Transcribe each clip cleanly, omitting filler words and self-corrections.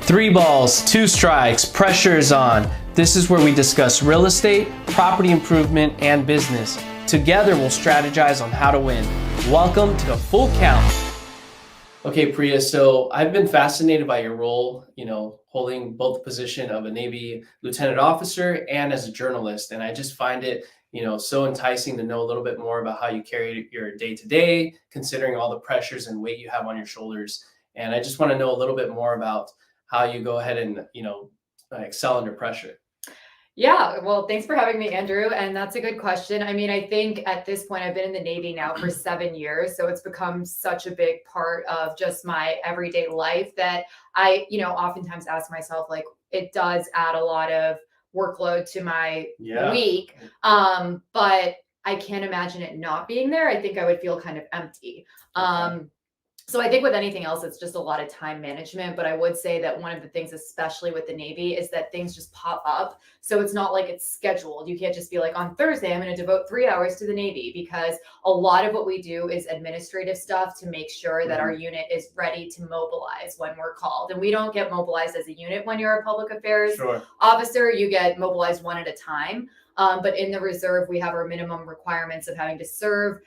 Three balls, two strikes, pressure is on. This is where we discuss real estate, property improvement, and business. Together, we'll strategize on how to win. Welcome to the Full Count. Okay, Priya, so I've been fascinated by your role, holding both the position of a Navy lieutenant officer and as a journalist. And I just find it, so enticing to know a little bit more about how you carry your day to day, considering all the pressures and weight you have on your shoulders. And I just want to know a little bit more about how you go ahead and, excel under pressure. Yeah, well, thanks for having me, Andrew. And that's a good question. I mean, I think at this point, I've been in the Navy now for 7 years. So it's become such a big part of just my everyday life that I, oftentimes ask myself, like, it does add a lot of workload to my week. But I can't imagine it not being there. I think I would feel kind of empty. So I think with anything else, it's just a lot of time management. But I would say that one of the things, especially with the Navy, is that things just pop up. So it's not like it's scheduled. You can't just be like, on Thursday, I'm going to devote 3 hours to the Navy, because a lot of what we do is administrative stuff to make sure that our unit is ready to mobilize when we're called. And we don't get mobilized as a unit when you're a public affairs officer. You get mobilized one at a time. But in the reserve, we have our minimum requirements of having to serve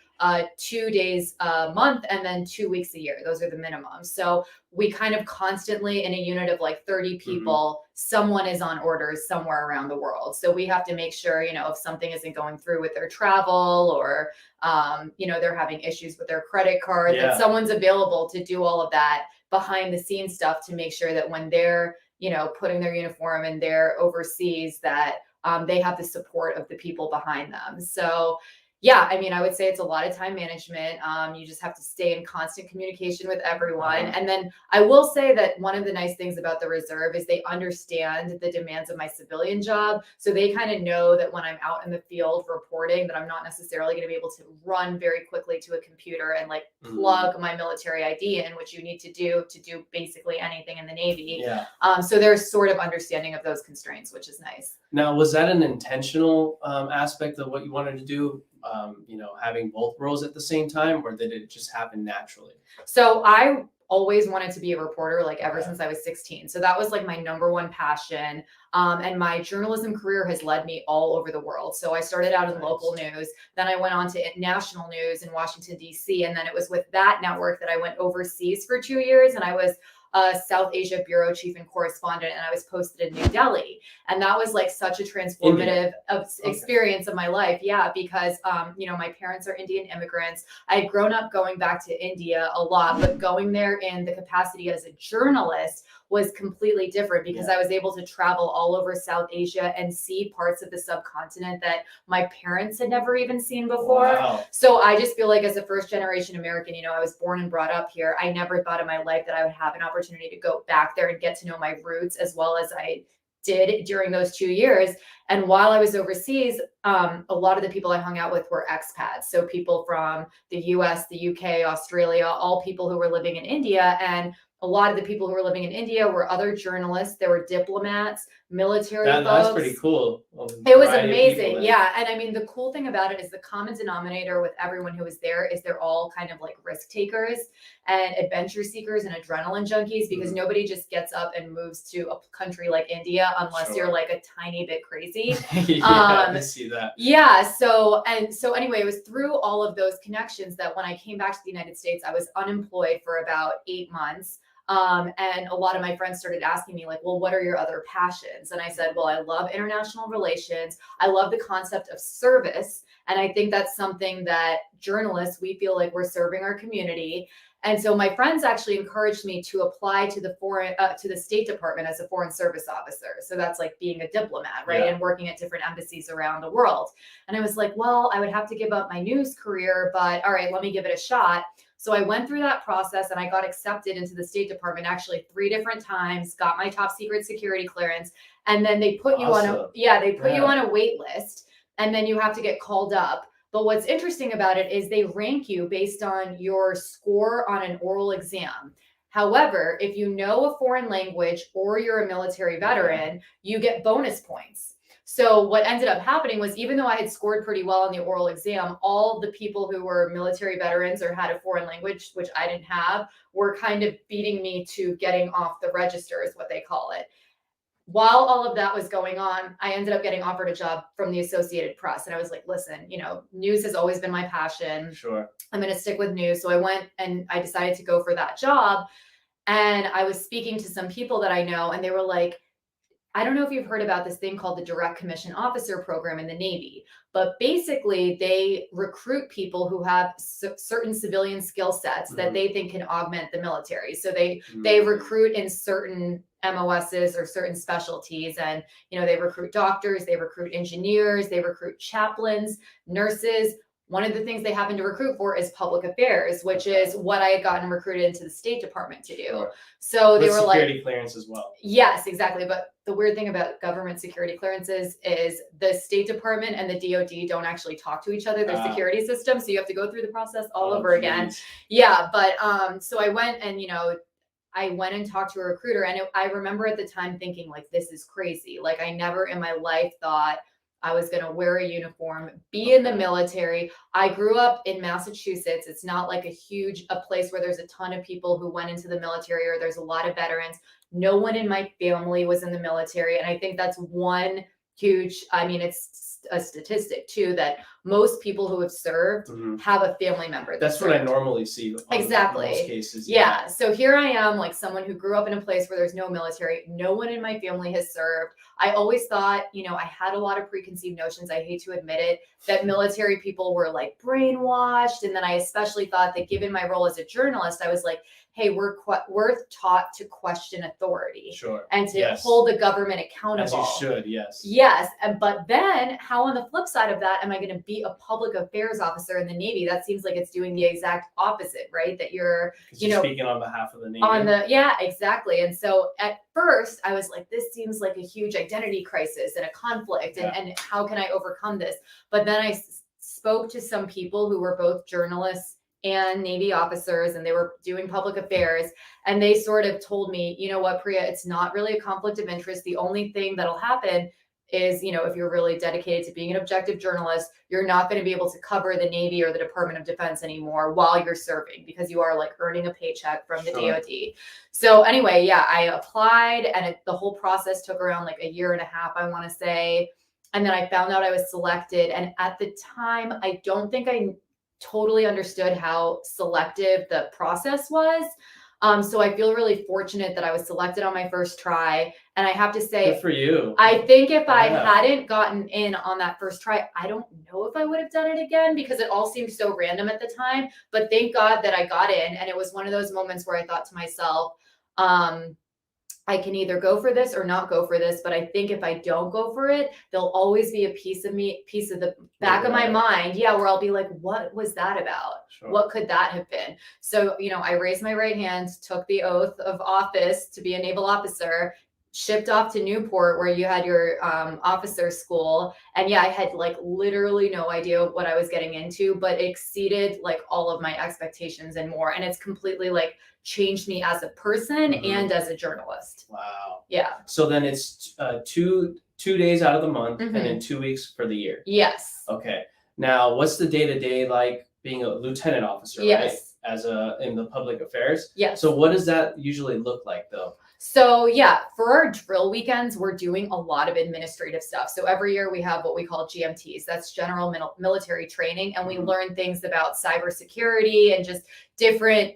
2 days a month and then 2 weeks a year. Those are the minimums. So we kind of constantly, in a unit of like 30 people, someone is on orders somewhere around the world. So we have to make sure, if something isn't going through with their travel or, they're having issues with their credit card, that someone's available to do all of that behind the scenes stuff to make sure that when they're, putting their uniform and they're overseas, that they have the support of the people behind them. So yeah, I mean, I would say it's a lot of time management. You just have to stay in constant communication with everyone. And then I will say that one of the nice things about the reserve is they understand the demands of my civilian job. So they kind of know that when I'm out in the field reporting, that I'm not necessarily going to be able to run very quickly to a computer and like plug my military ID in, which you need to do basically anything in the Navy. So there's sort of understanding of those constraints, which is nice. Now, was that an intentional aspect of what you wanted to do? Having both roles at the same time, or did it just happen naturally? So I always wanted to be a reporter, like ever since I was 16. So that was like my number one passion. And my journalism career has led me all over the world. So I started out in local news, then I went on to national news in Washington, D.C. And then it was with that network that I went overseas for 2 years. And I was South Asia bureau chief and correspondent, and I was posted in New Delhi. And that was like such a transformative experience of my life. Yeah, because, my parents are Indian immigrants. I had grown up going back to India a lot, but going there in the capacity as a journalist was completely different, because I was able to travel all over South Asia and see parts of the subcontinent that my parents had never even seen before. So I just feel like, as a first generation American, I was born and brought up here. I never thought in my life that I would have an opportunity to go back there and get to know my roots as well as I did during those 2 years. And while I was overseas, a lot of the people I hung out with were expats. So people from the US, the UK, Australia, all people who were living in India. And a lot of the people who were living in India were other journalists. There were diplomats, military folks. That's pretty cool. It was amazing. Yeah. And I mean, the cool thing about it is the common denominator with everyone who was there is they're all kind of like risk takers and adventure seekers and adrenaline junkies, because nobody just gets up and moves to a country like India unless you're like a tiny bit crazy. I see that. Yeah. So anyway, it was through all of those connections that when I came back to the United States, I was unemployed for about 8 months. And a lot of my friends started asking me like, well, what are your other passions? And I said, well, I love international relations. I love the concept of service. And I think that's something that journalists, we feel like we're serving our community. And so my friends actually encouraged me to apply to the State Department as a foreign service officer. So that's like being a diplomat, right? And working at different embassies around the world. And I was like, well, I would have to give up my news career, but all right, let me give it a shot. So I went through that process and I got accepted into the State Department actually 3 different times, got my top secret security clearance. And then they put you on a wait list, and then you have to get called up. But what's interesting about it is they rank you based on your score on an oral exam. However, if you know a foreign language or you're a military veteran, you get bonus points. So what ended up happening was, even though I had scored pretty well on the oral exam, all the people who were military veterans or had a foreign language, which I didn't have, were kind of beating me to getting off the register, is what they call it. While all of that was going on, I ended up getting offered a job from the Associated Press. And I was like, listen, news has always been my passion. Sure. I'm going to stick with news. So I went and I decided to go for that job. And I was speaking to some people that I know, and they were like, I don't know if you've heard about this thing called the Direct Commission Officer Program in the Navy, but basically they recruit people who have certain civilian skill sets that they think can augment the military. So they recruit in certain MOSs or certain specialties, and they recruit doctors, they recruit engineers, they recruit chaplains, nurses. One of the things they happen to recruit for is public affairs, which is what I had gotten recruited into the State Department to do. Sure. So they were like, security clearance as well. Yes, exactly. But the weird thing about government security clearances is the State Department and the DoD don't actually talk to each other. Their security system, so you have to go through the process all over again. Yeah, but so I went and I went and talked to a recruiter, and I remember at the time thinking, like, this is crazy. Like, I never in my life thought I was going to wear a uniform, be in the military. I grew up in Massachusetts. It's not like a place where there's a ton of people who went into the military, or there's a lot of veterans. No one in my family was in the military. And I think that's one huge, it's a statistic too, that most people who have served have a family member. That's what I normally see. Exactly. In most cases. Yeah. So here I am, like someone who grew up in a place where there's no military. No one in my family has served. I always thought, I had a lot of preconceived notions. I hate to admit it, that military people were like brainwashed. And then I especially thought that, given my role as a journalist, I was like, hey, we're taught to question authority. Sure. And to hold the government accountable. As you should, yes. Yes. But then how, on the flip side of that, am I going to be a public affairs officer in the Navy? That seems like it's doing the exact opposite, right? That you're speaking on behalf of the Navy. Yeah, exactly. And so at first I was like, this seems like a huge identity crisis and a conflict. And how can I overcome this? But then I spoke to some people who were both journalists and Navy officers, and they were doing public affairs. And they sort of told me, you know what, Priya, it's not really a conflict of interest. The only thing that'll happen is, if you're really dedicated to being an objective journalist, you're not going to be able to cover the Navy or the Department of Defense anymore while you're serving, because you are like earning a paycheck from the DoD. So anyway, I applied, and the whole process took around like a year and a half, I want to say. And then I found out I was selected. And at the time, I don't think I totally understood how selective the process was. So I feel really fortunate that I was selected on my first try. And I have to say, good for you. I think if I hadn't gotten in on that first try, I don't know if I would have done it again, because it all seemed so random at the time. But thank God that I got in. And it was one of those moments where I thought to myself, I can either go for this or not go for this. But I think if I don't go for it, there'll always be a piece of the back of my mind. Yeah. Where I'll be like, what was that about? Sure. What could that have been? So, I raised my right hand, took the oath of office to be a naval officer, shipped off to Newport, where you had your officer school. And I had like literally no idea what I was getting into, but it exceeded like all of my expectations and more. And it's completely like changed me as a person and as a journalist. Wow. Yeah. So then it's 2 days out of the month and then 2 weeks for the year. Yes. Okay. Now, what's the day-to-day like being a lieutenant officer, right? As in the public affairs? Yes. So what does that usually look like though? So for our drill weekends, we're doing a lot of administrative stuff. So every year we have what we call GMTs. That's general military training. And we learn things about cybersecurity and just different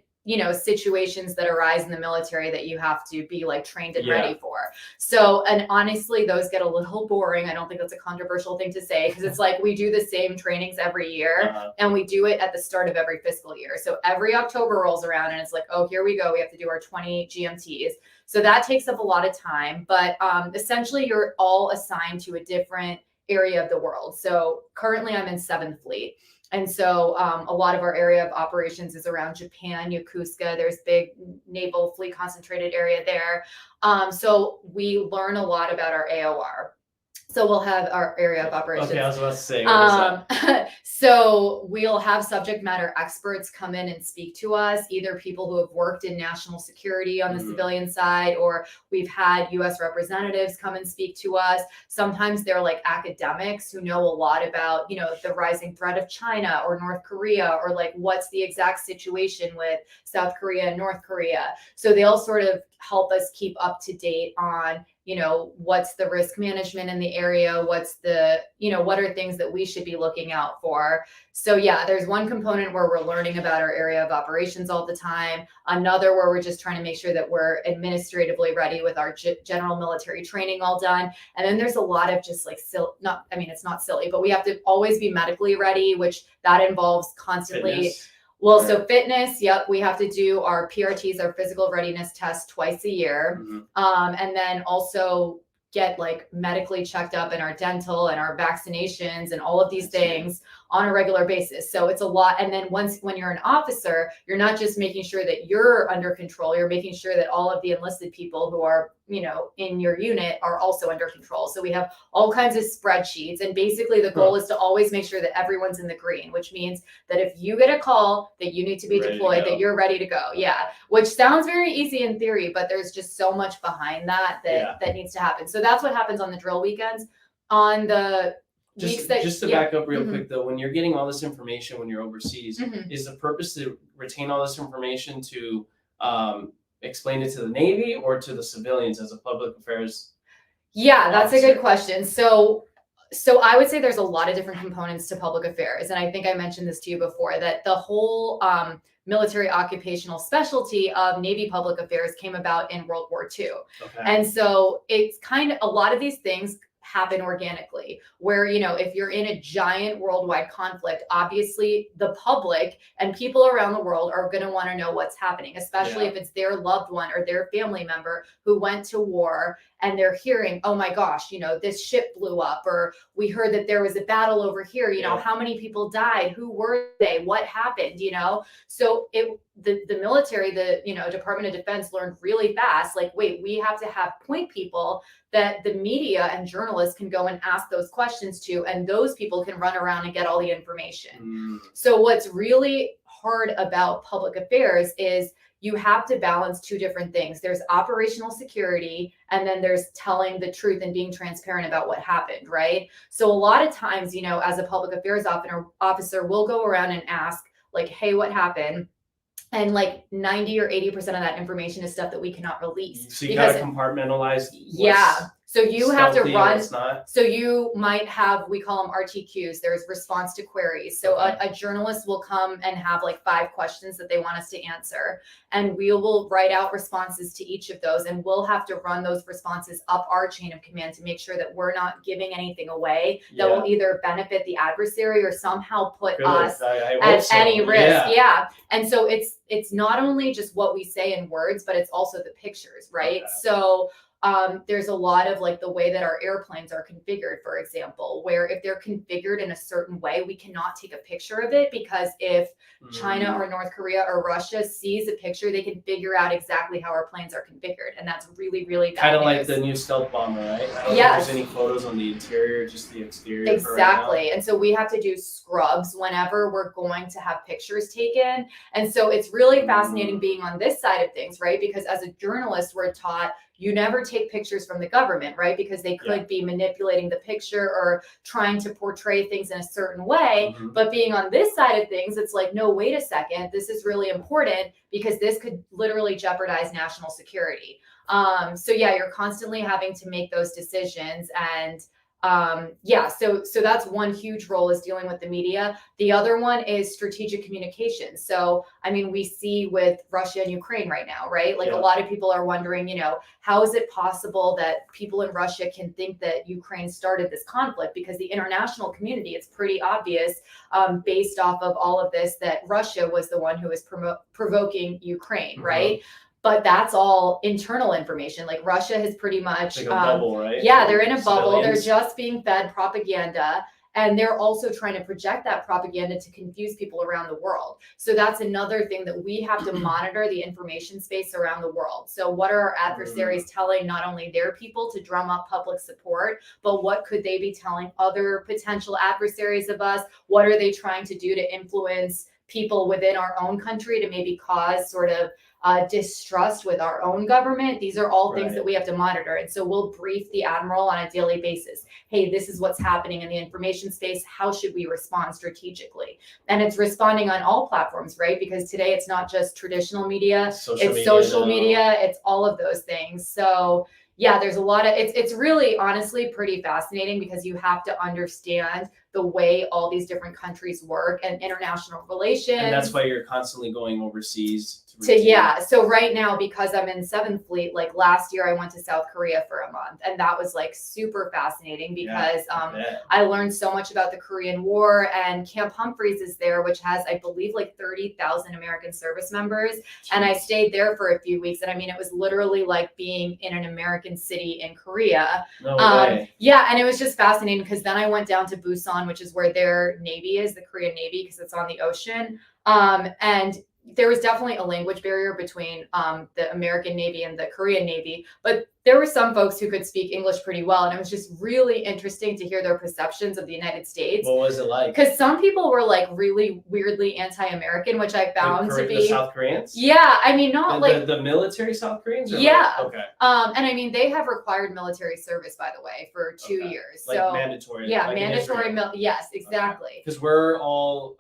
situations that arise in the military that you have to be like trained and ready for. So, and honestly, those get a little boring. I don't think that's a controversial thing to say, because it's like we do the same trainings every year and we do it at the start of every fiscal year. So every October rolls around and it's like, oh, here we go. We have to do our 20 GMTs. So that takes up a lot of time, but essentially you're all assigned to a different area of the world. So currently I'm in 7th Fleet. And so a lot of our area of operations is around Japan, Yokosuka. There's big naval fleet concentrated area there. So we learn a lot about our AOR. So we'll have our area of operations. Okay, I was about to say, what is that? So we'll have subject matter experts come in and speak to us, either people who have worked in national security on the civilian side, or we've had US representatives come and speak to us. Sometimes they're like academics who know a lot about, you know, the rising threat of China or North Korea, or like what's the exact situation with South Korea and North Korea. So they'll sort of help us keep up to date on, you know, what's the risk management in the area, what's the, you know, what are things that we should be looking out for. So yeah, there's one component where we're learning about our area of operations all the time, another where we're just trying to make sure that we're administratively ready with our general military training all done. And then there's a lot of just like it's not silly, but we have to always be medically ready, which that involves constantly Fitness. Well, so fitness, yep, we have to do our PRTs, our physical readiness test, twice a year. And then also get like medically checked up in our dental and our vaccinations and all of these things on a regular basis. So it's a lot. And then when you're an officer, you're not just making sure that you're under control, you're making sure that all of the enlisted people who are, you know, in your unit are also under control. So we have all kinds of spreadsheets, and basically the goal is to always make sure that everyone's in the green, which means that if you get a call that you need to be deployed, that you're ready to go. Yeah. Which sounds very easy in theory, but there's just so much behind that needs to happen. So that's what happens on the drill weekends. On the just to back up real quick though, when you're getting all this information when you're overseas, is the purpose to retain all this information to explain it to the Navy or to the civilians as a public affairs? Yeah, that's a good question. So I would say there's a lot of different components to public affairs. And I think I mentioned this to you before, that the whole military occupational specialty of Navy public affairs came about in World War II. Okay. And so it's kind of, a lot of these things happen organically, where, you know, if you're in a giant worldwide conflict, obviously the public and people around the world are going to want to know what's happening, especially if it's their loved one or their family member who went to war, and they're hearing, oh my gosh, you know, this ship blew up, or we heard that there was a battle over here, you know, how many people died, who were they, what happened, you know? So the military, the, you know, Department of Defense learned really fast, like, wait, we have to have point people that the media and journalists can go and ask those questions to, and those people can run around and get all the information. So what's really hard about public affairs is you have to balance two different things. There's operational security, and then there's telling the truth and being transparent about what happened, right? So a lot of times, you know, as a public affairs officer, we'll go around and ask, like, hey, what happened? And like 90 or 80% of that information is stuff that we cannot release. So you got to compartmentalize. So you have to run. So you might have, we call them RTQs. There's response to queries. So a journalist will come and have like 5 questions that they want us to answer. And we will write out responses to each of those. And we'll have to run those responses up our chain of command to make sure that we're not giving anything away that will either benefit the adversary or somehow put us at any risk. And so it's not only just what we say in words, but it's also the pictures, right? So there's a lot of like the way that our airplanes are configured, for example, where if they're configured in a certain way, we cannot take a picture of it, because if China or North Korea or Russia sees a picture, they can figure out exactly how our planes are configured. And that's really, really bad kind of news. Like the new stealth bomber, right? I don't think there's any photos on the interior, just the exterior. Exactly. And so we have to do scrubs whenever we're going to have pictures taken. And so it's really fascinating being on this side of things, right? Because as a journalist, we're taught you never take pictures from the government, right? Because they could be manipulating the picture or trying to portray things in a certain way. But being on this side of things, it's like, no, wait a second, this is really important because this could literally jeopardize national security. So yeah, you're constantly having to make those decisions. And so that's one huge role, is dealing with the media. The other one is strategic communication. So, I mean, we see with Russia and Ukraine right now, right? Like a lot of people are wondering, you know, how is it possible that people in Russia can think that Ukraine started this conflict? Because the international community, it's pretty obvious, based off of all of this, that Russia was the one who was provoking Ukraine, right? But that's all internal information. Like Russia has pretty much, like a bubble, right? Yeah, they're in a bubble. They're just being fed propaganda. And they're also trying to project that propaganda to confuse people around the world. So that's another thing that we have to monitor the information space around the world. So what are our adversaries telling not only their people to drum up public support, but what could they be telling other potential adversaries of us? What are they trying to do to influence people within our own country to maybe cause sort of distrust with our own government? These are all things that we have to monitor. And so we'll brief the admiral on a daily basis. Hey, this is what's happening in the information space. How should we respond strategically? And it's responding on all platforms, right? Because today it's not just traditional media, it's social media, it's all of those things. So yeah, there's a lot of, it's really honestly pretty fascinating because you have to understand the way all these different countries work and international relations. And that's why you're constantly going overseas. So right now, because I'm in 7th Fleet, like last year I went to South Korea for a month, and that was like super fascinating because I learned so much about the Korean War, and Camp Humphreys is there, which has, I believe, like 30,000 American service members. And I stayed there for a few weeks, and I mean, it was literally like being in an American city in Korea. No way. Yeah, and it was just fascinating because then I went down to Busan, which is where their Navy is, the Korean Navy, because it's on the ocean. And there was definitely a language barrier between the American Navy and the Korean Navy, but there were some folks who could speak English pretty well. And it was just really interesting to hear their perceptions of the United States. What was it like? Because some people were like really weirdly anti-American, which I found to be. The South Koreans? Yeah, I mean, not like. The military South Koreans? Yeah. Like, okay. And I mean, they have required military service, by the way, for 2 years. Like so mandatory. Yeah, like mandatory. Yes, exactly. Because we're all.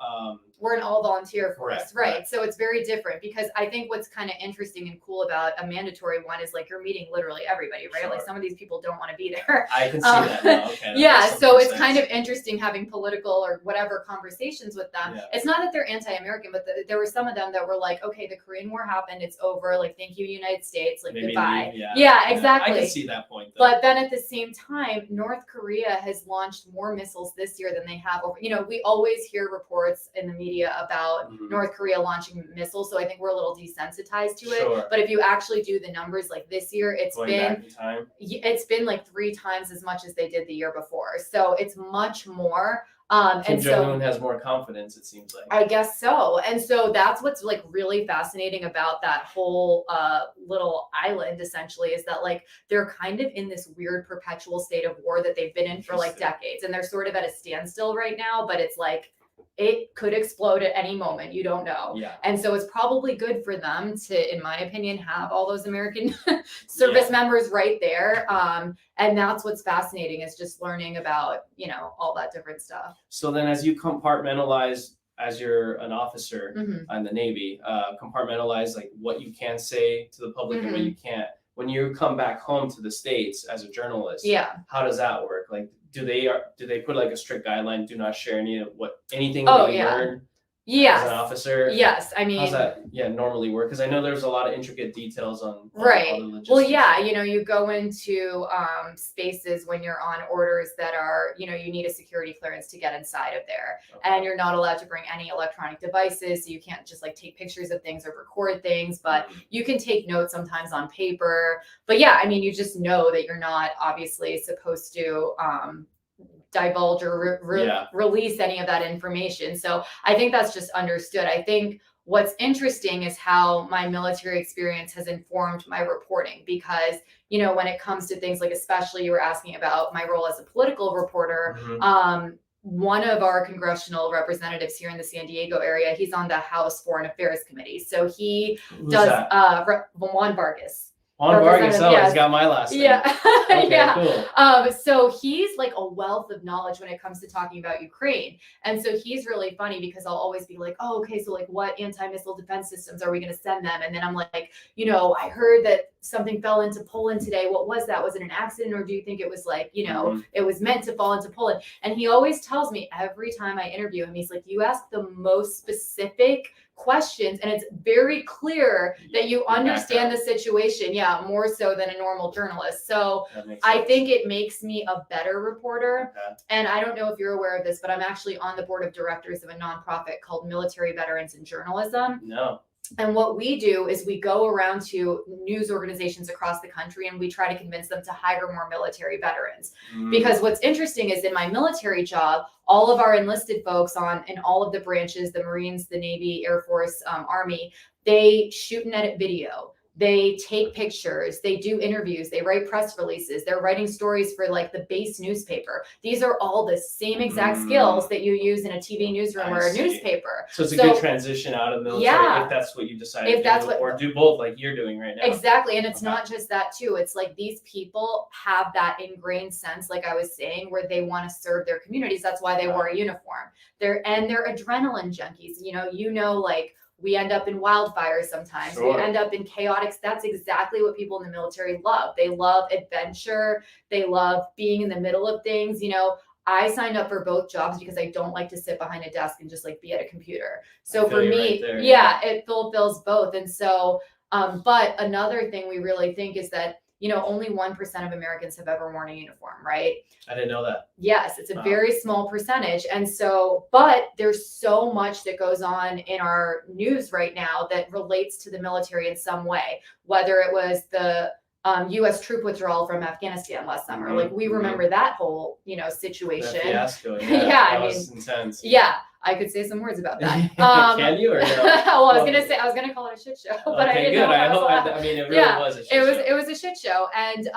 We're an all volunteer force, Correct, right? So it's very different because I think what's kind of interesting and cool about a mandatory one is like you're meeting literally everybody, right? Sure. Like some of these people don't want to be there. I can see that now. Okay. Yeah, so it's kind of interesting having political or whatever conversations with them. Yeah. It's not that they're anti-American, but there were some of them that were like, okay, the Korean War happened, it's over, like thank you, United States, like maybe goodbye. leave, yeah, exactly. I can see that point, though. But then at the same time, North Korea has launched more missiles this year than they have over. You know, we always hear reports in the media about North Korea launching missiles, so I think we're a little desensitized to it. But if you actually do the numbers, like this year, it's been like 3 times as much as they did the year before. So it's much more. Kim Jong-un has more confidence, it seems like. I guess so. And so that's what's like really fascinating about that whole little island, essentially, is that like they're kind of in this weird perpetual state of war that they've been in for like decades. And they're sort of at a standstill right now, but it's like it could explode at any moment. You don't know. Yeah. And so it's probably good for them to, in my opinion, have all those American service members right there. And that's what's fascinating, is just learning about, you know, all that different stuff. So then as you compartmentalize, as you're an officer in the Navy, compartmentalize like what you can say to the public and what you can't. When you come back home to the States as a journalist, how does that work? Like, do they put like a strict guideline? Do not share anything that you learn as an officer? Yes, I mean, how's that normally work? Because I know there's a lot of intricate details on all the logistics. Well, yeah, you know, you go into spaces when you're on orders that are, you know, you need a security clearance to get inside of there, and you're not allowed to bring any electronic devices. So you can't just like take pictures of things or record things, but you can take notes sometimes on paper. But yeah, I mean, you just know that you're not obviously supposed to divulge or release any of that information. So I think that's just understood. I think what's interesting is how my military experience has informed my reporting, because, you know, when it comes to things like, especially you were asking about my role as a political reporter, one of our congressional representatives here in the San Diego area, he's on the House Foreign Affairs Committee. So he does Juan Vargas. Juan Vargas, he's got my last name. Yeah. Okay, cool. So he's like a wealth of knowledge when it comes to talking about Ukraine. And so he's really funny because I'll always be like, oh, okay, so like what anti-missile defense systems are we going to send them? And then I'm like, you know, I heard that something fell into Poland today. What was that? Was it an accident? Or do you think it was like, you know, it was meant to fall into Poland? And he always tells me every time I interview him, he's like, you ask the most specific questions, and it's very clear that you understand the situation, more so than a normal journalist. So I think it makes me a better reporter. And I don't know if you're aware of this, but I'm actually on the board of directors of a nonprofit called Military Veterans in Journalism. No. And what we do is we go around to news organizations across the country and we try to convince them to hire more military veterans. Because what's interesting is in my military job, all of our enlisted folks in all of the branches, the Marines, the Navy, Air Force, Army, they shoot and edit video. They take pictures, they do interviews, they write press releases, they're writing stories for like the base newspaper. These are all the same exact skills that you use in a TV newsroom or a newspaper. So it's a good transition out of military if that's what you decide to do, or do both like you're doing right now. Exactly. And it's not just that too. It's like these people have that ingrained sense, like I was saying, where they want to serve their communities. That's why they wore a uniform. They're adrenaline junkies. Like we end up in wildfires sometimes. We end up in chaotic. That's exactly what people in the military love. They love adventure. They love being in the middle of things. I signed up for both jobs because I don't like to sit behind a desk and just like be at a computer. So for me, it fulfills both. And so, but another thing we really think is that, only 1% of Americans have ever worn a uniform, right? I didn't know that. Yes, it's a very small percentage. And so, but there's so much that goes on in our news right now that relates to the military in some way, whether it was the U.S. troop withdrawal from Afghanistan last summer. Like we remember that whole, situation. That fiasco, that was intense. Yeah. I could say some words about that. Can you or no? Well, I was gonna call it a shit show, but I didn't know. I mean, it really was a shit show. It was a shit show, and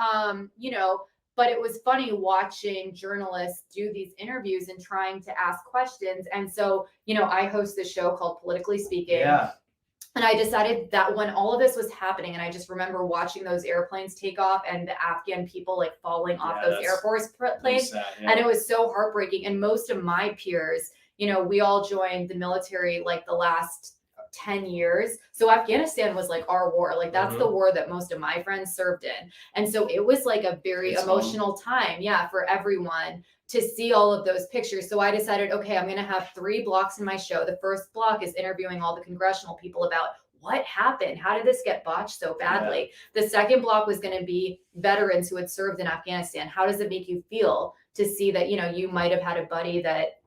but it was funny watching journalists do these interviews and trying to ask questions. And so, I host this show called Politically Speaking. Yeah. And I decided that when all of this was happening, and I just remember watching those airplanes take off and the Afghan people like falling off those Air Force planes, sad, and it was so heartbreaking. And most of my peers, we all joined the military like the last 10 years. So Afghanistan was like our war. Like that's the war that most of my friends served in. And so it was like a very emotional time, for everyone to see all of those pictures. So I decided, okay, I'm going to have 3 blocks in my show. The first block is interviewing all the congressional people about what happened? How did this get botched so badly? Yeah. The second block was going to be veterans who had served in Afghanistan. How does it make you feel to see that, you might have had a buddy that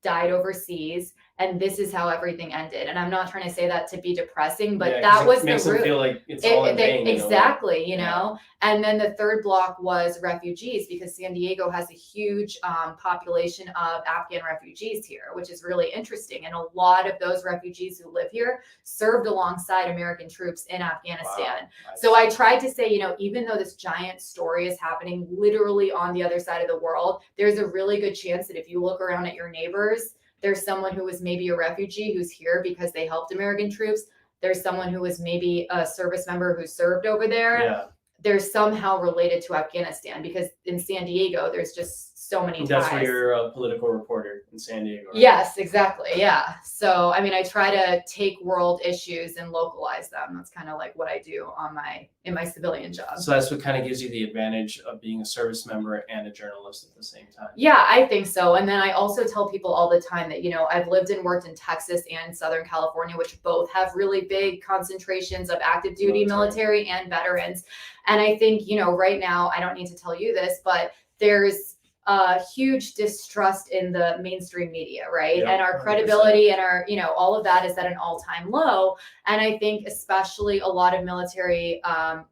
died overseas and this is how everything ended? And I'm not trying to say that to be depressing, but that was the root. Makes them feel like it's all in vain. Exactly, you know? And then the third block was refugees, because San Diego has a huge population of Afghan refugees here, which is really interesting. And a lot of those refugees who live here served alongside American troops in Afghanistan. Wow. So I tried to say, even though this giant story is happening literally on the other side of the world, there's a really good chance that if you look around at your neighbors, there's someone who was maybe a refugee who's here because they helped American troops. There's someone who was maybe a service member who served over there. Yeah. They're somehow related to Afghanistan, because in San Diego, there's just so many ties. That's where you're a political reporter in San Diego. Right? Yes, exactly. Yeah. So, I mean, I try to take world issues and localize them. That's kind of like what I do in my civilian job. So that's what kind of gives you the advantage of being a service member and a journalist at the same time. Yeah, I think so. And then I also tell people all the time that, I've lived and worked in Texas and Southern California, which both have really big concentrations of active duty military and veterans. And I think, right now, I don't need to tell you this, but there's a huge distrust in the mainstream media, right? Yep, and our credibility 100%. And our, all of that is at an all-time low. And I think especially a lot of military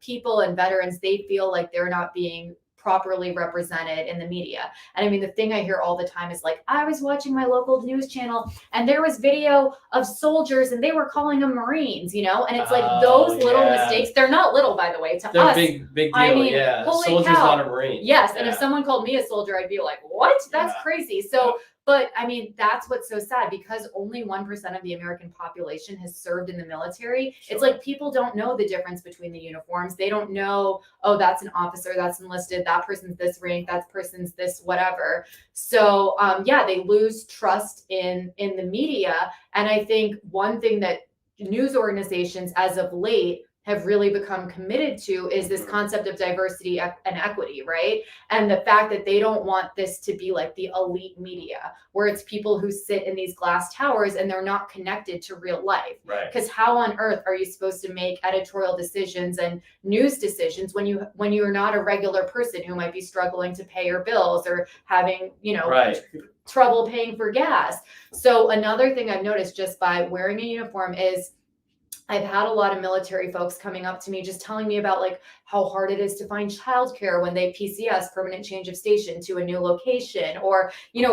people and veterans, they feel like they're not being properly represented in the media. And I mean, the thing I hear all the time is like, I was watching my local news channel and there was video of soldiers and they were calling them Marines, and it's like those little mistakes. They're not little, by the way, to they're us. Big deal. I mean, holy soldier's cow. not a Marine. Yes. And if someone called me a soldier, I'd be like, what? That's crazy. So, but I mean, that's what's so sad, because only 1% of the American population has served in the military. Sure. It's like people don't know the difference between the uniforms. They don't know, oh, that's an officer, that's enlisted, that person's this rank, that person's this whatever. So they lose trust in the media. And I think one thing that news organizations as of late have really become committed to is this concept of diversity and equity, right? And the fact that they don't want this to be like the elite media, where it's people who sit in these glass towers and they're not connected to real life. Right. Because how on earth are you supposed to make editorial decisions and news decisions when you're not a regular person who might be struggling to pay your bills or having, trouble paying for gas? So another thing I've noticed just by wearing a uniform is I've had a lot of military folks coming up to me just telling me about like how hard it is to find childcare when they PCS, permanent change of station, to a new location. Or,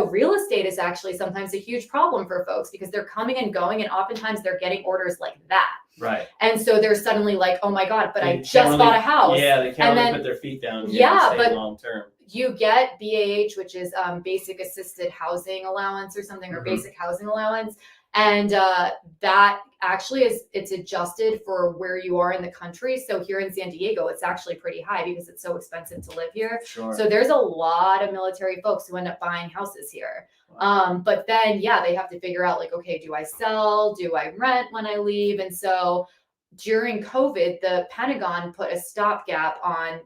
real estate is actually sometimes a huge problem for folks because they're coming and going, and oftentimes they're getting orders like that. Right. And so they're suddenly like, oh my God, but They I can't just really- bought a house. Yeah, they can't And really then- put their feet down. Yeah, and stay but- long term. You get BAH, which is basic assisted housing allowance or something, or Mhm. basic housing allowance. And that actually it's adjusted for where you are in the country. So here in San Diego, it's actually pretty high because it's so expensive to live here. Sure. So there's a lot of military folks who end up buying houses here. But then, they have to figure out like, okay, do I sell? Do I rent when I leave? And so during COVID, the Pentagon put a stopgap on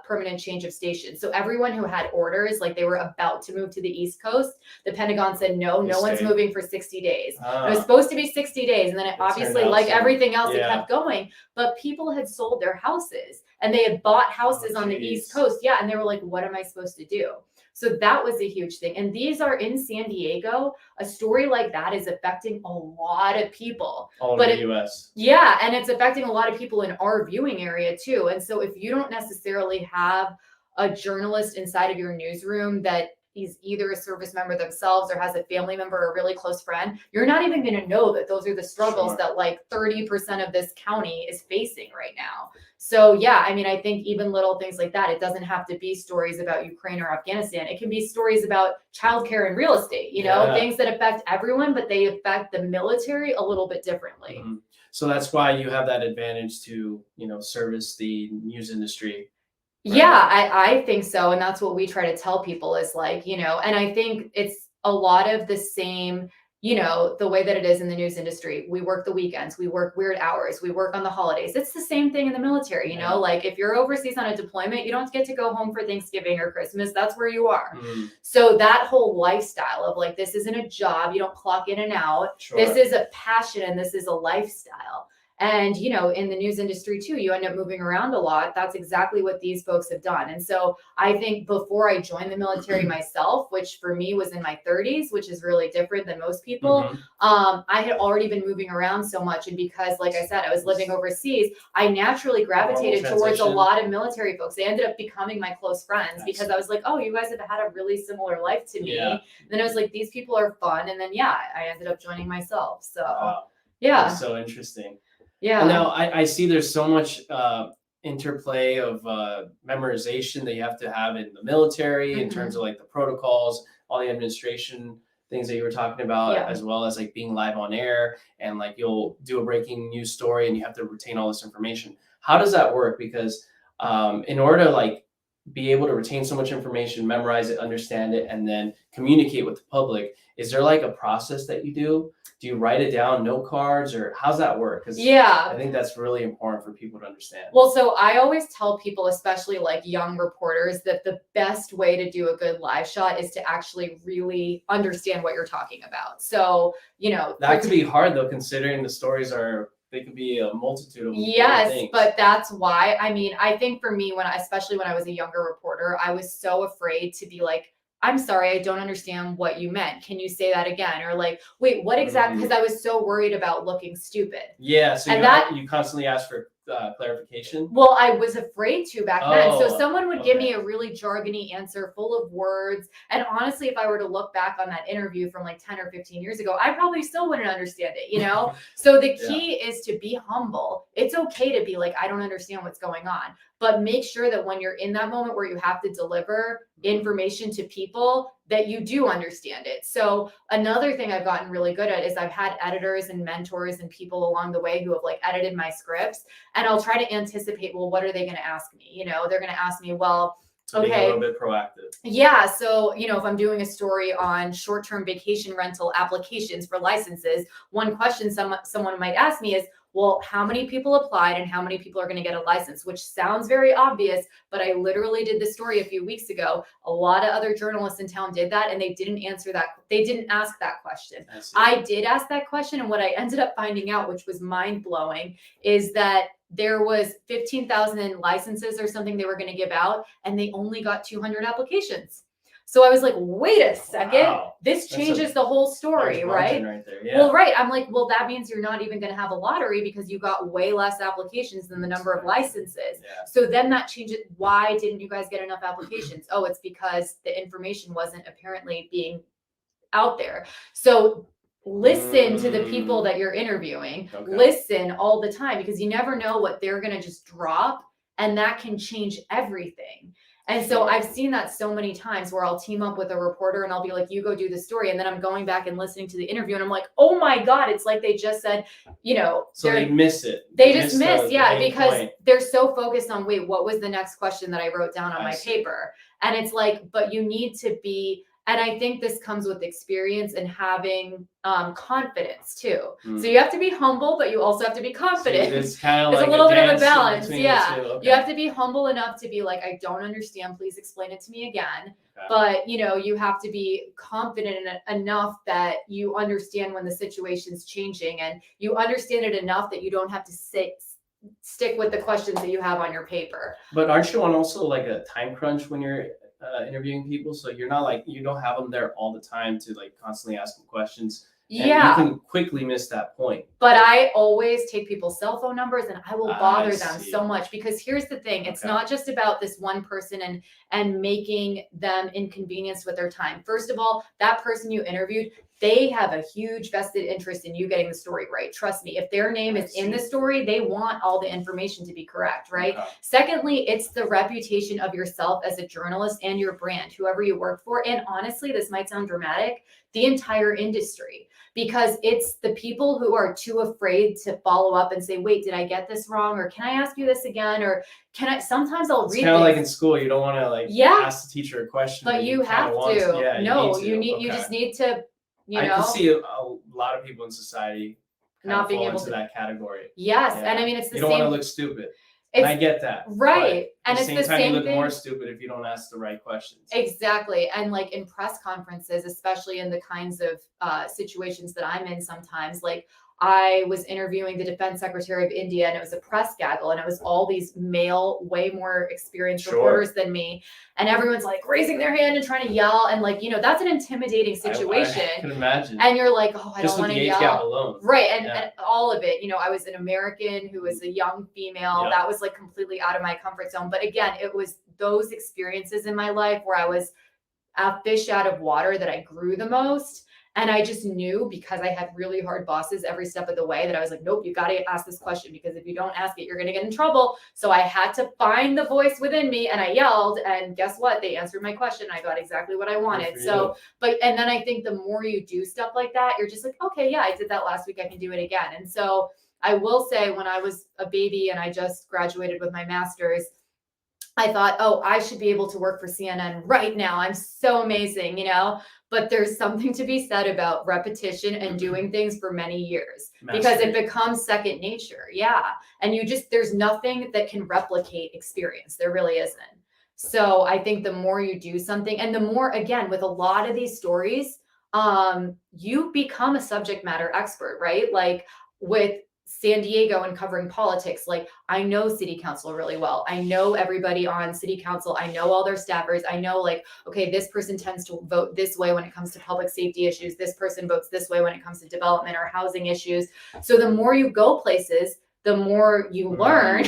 permanent change of station. So everyone who had orders, like they were about to move to the East Coast, the Pentagon said, no one's stay. moving for 60 days. Ah. It was supposed to be 60 days. And then it turned obviously, out like so- everything else, it yeah. kept going. But people had sold their houses and they had bought houses on the geez. East Coast. Yeah. And they were like, what am I supposed to do? So that was a huge thing. And these are in San Diego. A story like that is affecting a lot of people. All but over the US. Yeah, and it's affecting a lot of people in our viewing area too. And so if you don't necessarily have a journalist inside of your newsroom that is either a service member themselves or has a family member or a really close friend, you're not even going to know that those are the struggles Sure. that like 30% of this county is facing right now. So yeah, I mean, I think even little things like that, it doesn't have to be stories about Ukraine or Afghanistan. It can be stories about childcare and real estate, Yeah. things that affect everyone, but they affect the military a little bit differently. Mhm. So that's why you have that advantage to, service the news industry. Right. Yeah, I think so. And that's what we try to tell people is like, and I think it's a lot of the same, the way that it is in the news industry. We work the weekends, we work weird hours, we work on the holidays. It's the same thing in the military, Yeah. like if you're overseas on a deployment, you don't get to go home for Thanksgiving or Christmas. That's where you are. Mm, So that whole lifestyle of like, this isn't a job, you don't clock in and out. sure. This is a passion and this is a lifestyle. And, in the news industry too, you end up moving around a lot. That's exactly what these folks have done. And so I think before I joined the military myself, which for me was in my 30s, which is really different than most people, Mhm. I had already been moving around so much. And because, like I said, I was living overseas, I naturally gravitated Normal towards a transition. lot of military folks. They ended up becoming my close friends Nice. because I was like, oh, you guys have had a really similar life to me. Yeah. Then I was like, these people are fun. And then, I ended up joining myself. So, Wow. yeah. That's so interesting. Yeah. And now I see there's so much interplay of memorization that you have to have in the military in Mhm. terms of like the protocols, all the administration things that you were talking about, Yeah. as well as like being live on air and like you'll do a breaking news story and you have to retain all this information. How does that work? Because in order to like be able to retain so much information, memorize it, understand it, and then communicate with the public, is there like a process that you do? Do you write it down, note cards, or how's that work? Because I think that's really important for people to understand. Well, so I always tell people, especially like young reporters, that the best way to do a good live shot is to actually really understand what you're talking about. So, That could be hard though, considering the stories they could be a multitude of yes, things. but that's why, I think for me, especially when I was a younger reporter, I was so afraid to be like, I'm sorry, I don't understand what you meant. Can you say that again? Or like, wait, what exactly? Because I was so worried about looking stupid. Yeah, so And you constantly ask for clarification. Well, I was afraid to back then. So Oh, someone would give okay. me a really jargony answer full of words. And honestly, if I were to look back on that interview from like 10 or 15 years ago, I probably still wouldn't understand it, So the key is to be humble. It's okay to be like, I don't understand what's going on, but make sure that when you're in that moment where you have to deliver information to people, that you do understand it. So another thing I've gotten really good at is I've had editors and mentors and people along the way who have like edited my scripts, and I'll try to anticipate, well, what are they going to ask me? They're going to ask me, well, So being a okay. little bit proactive. Yeah. So, if I'm doing a story on short-term vacation rental applications for licenses, one question someone might ask me is, well, how many people applied and how many people are going to get a license? Which sounds very obvious, but I literally did this story a few weeks ago. A lot of other journalists in town did that, and they didn't answer that. They didn't ask that question. I did ask that question, and what I ended up finding out, which was mind-blowing, is that there was 15,000 licenses or something they were going to give out, and they only got 200 applications. So I was like, wait a second, Wow. this changes the whole story, right? Right there. Yeah. Well, right. I'm like, well, that means you're not even going to have a lottery because you got way less applications than the number of licenses. Yeah. So then that changes. Why didn't you guys get enough applications? Oh, it's because the information wasn't apparently being out there. So listen to the people that you're interviewing. Okay. Listen all the time, because you never know what they're going to just drop, and that can change everything. And so I've seen that so many times where I'll team up with a reporter and I'll be like, you go do the story. And then I'm going back and listening to the interview and I'm like, oh my God, it's like they just said, you know. So they miss it. They just miss, yeah, because point. they're so focused on, wait, what was the next question that I wrote down on my paper? And it's like, but you need to be, and I think this comes with experience and having confidence too. So you have to be humble, but you also have to be confident. So it's kind of like a little bit of a balance. Yeah. Okay. You have to be humble enough to be like, I don't understand. Please explain it to me again. Okay. But you know, you have to be confident enough that you understand when the situation's changing, and you understand it enough that you don't have to stick with the questions that you have on your paper. But aren't you on also like a time crunch when you're interviewing people? So you're not like, you don't have them there all the time to like constantly ask them questions. And you can quickly miss that point. But I always take people's cell phone numbers and I will bother them so much, because here's the thing. It's not just about this one person and making them inconvenienced with their time. First of all, that person you interviewed, they have a huge vested interest in you getting the story right. Trust me, if their name is in the story, they want all the information to be correct, right? Okay. Secondly, it's the reputation of yourself as a journalist and your brand, whoever you work for. And honestly, this might sound dramatic, the entire industry, because it's the people who are too afraid to follow up and say, wait, did I get this wrong? Or can I ask you this again? Or sometimes I'll read it. It's kind of like in school, you don't want to ask the teacher a question. But you have to. You just need to, I can see a lot of people in society not being able to that category. Yes. Yeah. And I mean, it's the same. You don't want to look stupid. And I get that. Right. And it's the same time, you look more stupid if you don't ask the right questions. Exactly. And like in press conferences, especially in the kinds of situations that I'm in sometimes, like I was interviewing the defense secretary of India, and it was a press gaggle, and it was all these male, way more experienced reporters than me. And everyone's like raising their hand and trying to yell. And like, you know, that's an intimidating situation. I can imagine. And you're like, oh, I don't want to yell. Gap alone. Right. And all of it, you know, I was an American who was a young female. That was like completely out of my comfort zone. But again, it was those experiences in my life where I was a fish out of water that I grew the most. And I just knew, because I had really hard bosses every step of the way, that I was like, nope, you got to ask this question, because if you don't ask it, you're going to get in trouble. So I had to find the voice within me, and I yelled, and guess what? They answered my question. I got exactly what I wanted. So, and then I think the more you do stuff like that, you're just like, okay, yeah, I did that last week. I can do it again. And so I will say, when I was a baby and I just graduated with my master's, I thought, oh, I should be able to work for CNN right now. I'm so amazing, you know? But there's something to be said about repetition and doing things for many years, because it becomes second nature. Yeah. And there's nothing that can replicate experience. There really isn't. So I think the more you do something, and the more, again, with a lot of these stories, you become a subject matter expert, right? Like with San Diego and covering politics, like I know city council really well. I know everybody on city council. I know all their staffers. I know, like, okay, this person tends to vote this way when it comes to public safety issues. This person votes this way when it comes to development or housing issues. So the more you go places, the more you learn.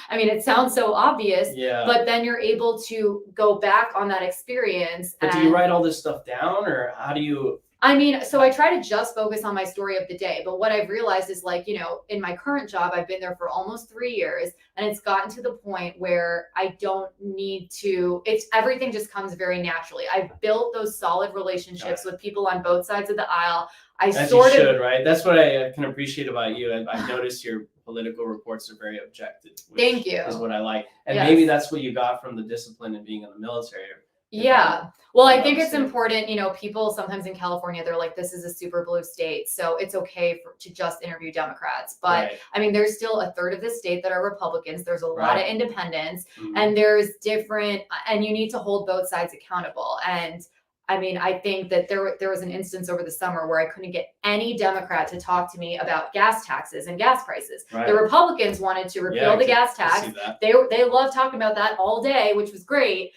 I mean, it sounds so obvious, but then you're able to go back on that experience. But do you write all this stuff down, or how do you? I mean, so I try to just focus on my story of the day. But what I've realized is, like, you know, in my current job, I've been there for almost 3 years, and it's gotten to the point where I don't need to, everything just comes very naturally. I've built those solid relationships with people on both sides of the aisle. Right? That's what I can appreciate about you. I've noticed your political reports are very objective. Thank you. Is what I like. And maybe that's what you got from the discipline of being in the military. Yeah. Well, I think it's important, you know, people sometimes in California, they're like, this is a super blue state, so it's okay to just interview Democrats. But I mean, there's still a third of the state that are Republicans. There's a lot of independents, and there's different, and you need to hold both sides accountable. And I mean, I think that there was an instance over the summer where I couldn't get any Democrat to talk to me about gas taxes and gas prices. The Republicans wanted to repeal the gas tax. They love talking about that all day, which was great.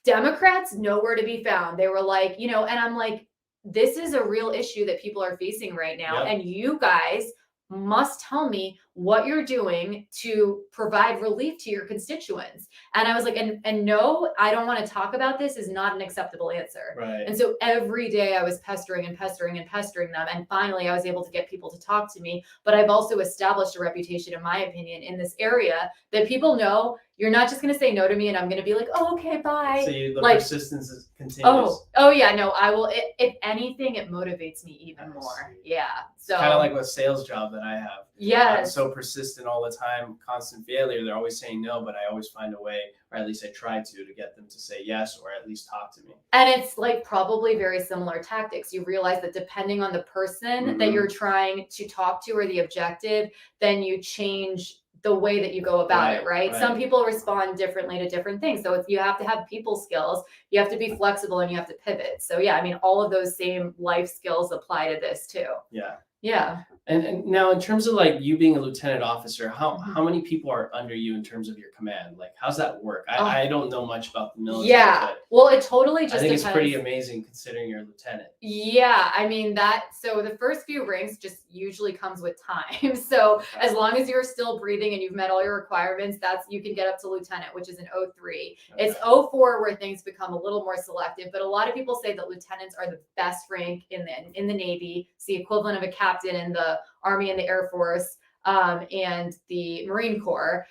Democrats nowhere to be found. They were like, you know, and I'm like, this is a real issue that people are facing right now. Yep. And you guys must tell me what you're doing to provide relief to your constituents. And I was like, and no, I don't want to talk about this is not an acceptable answer. Right. And so every day I was pestering and pestering and pestering them. And finally I was able to get people to talk to me. But I've also established a reputation, in my opinion, in this area that people know you're not just going to say no to me and I'm going to be like, oh, okay, bye. So the like, persistence continues. Oh yeah, no, I will. If anything, it motivates me even more. Yeah. So kind of like a sales job that I have. Yes. I'm so persistent all the time, constant failure. They're always saying no, but I always find a way, or at least I try to get them to say yes, or at least talk to me. And it's like probably very similar tactics. You realize that depending on the person that you're trying to talk to or the objective, then you change the way that you go about it, right? Some people respond differently to different things. So you have to have people skills, you have to be flexible, and you have to pivot. So yeah, I mean, all of those same life skills apply to this too. Yeah. Yeah. And now in terms of like you being a lieutenant officer, how many people are under you in terms of your command? Like, how's that work? I don't know much about the military. Yeah. Well, it totally just depends. It's pretty amazing considering you're a lieutenant. Yeah. I mean, so the first few ranks just usually comes with time. So as long as you're still breathing and you've met all your requirements, you can get up to lieutenant, which is an 03. Okay. It's 04 where things become a little more selective, but a lot of people say that lieutenants are the best rank in the Navy. It's the equivalent of a captain in the Army and the Air Force, and the Marine Corps.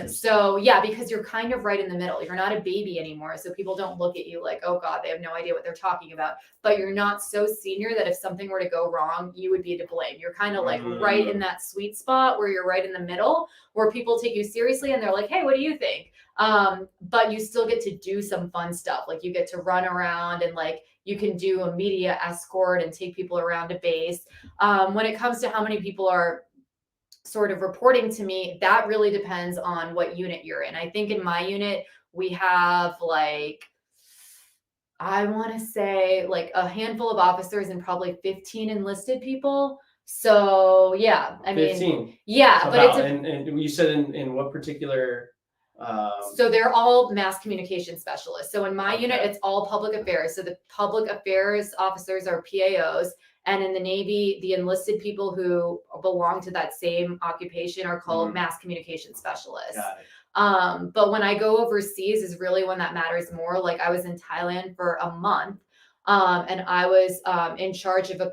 So yeah, because you're kind of right in the middle. You're not a baby anymore. So people don't look at you like, oh God, they have no idea what they're talking about. But you're not so senior that if something were to go wrong, you would be to blame. You're kind of like right in that sweet spot where you're right in the middle, where people take you seriously and they're like, hey, what do you think? But you still get to do some fun stuff. Like you get to run around and like, you can do a media escort and take people around a base. When it comes to how many people are sort of reporting to me, that really depends on what unit you're in. I think in my unit, we have like, I want to say like a handful of officers and probably 15 enlisted people. So yeah, I mean, 15. Yeah, so but and you said in what particular? So they're all mass communication specialists. So in my unit, it's all public affairs. So the public affairs officers are PAOs. And in the Navy, the enlisted people who belong to that same occupation are called mass communication specialists. Got it. But when I go overseas is really when that matters more. Like I was in Thailand for a month, and I was in charge of a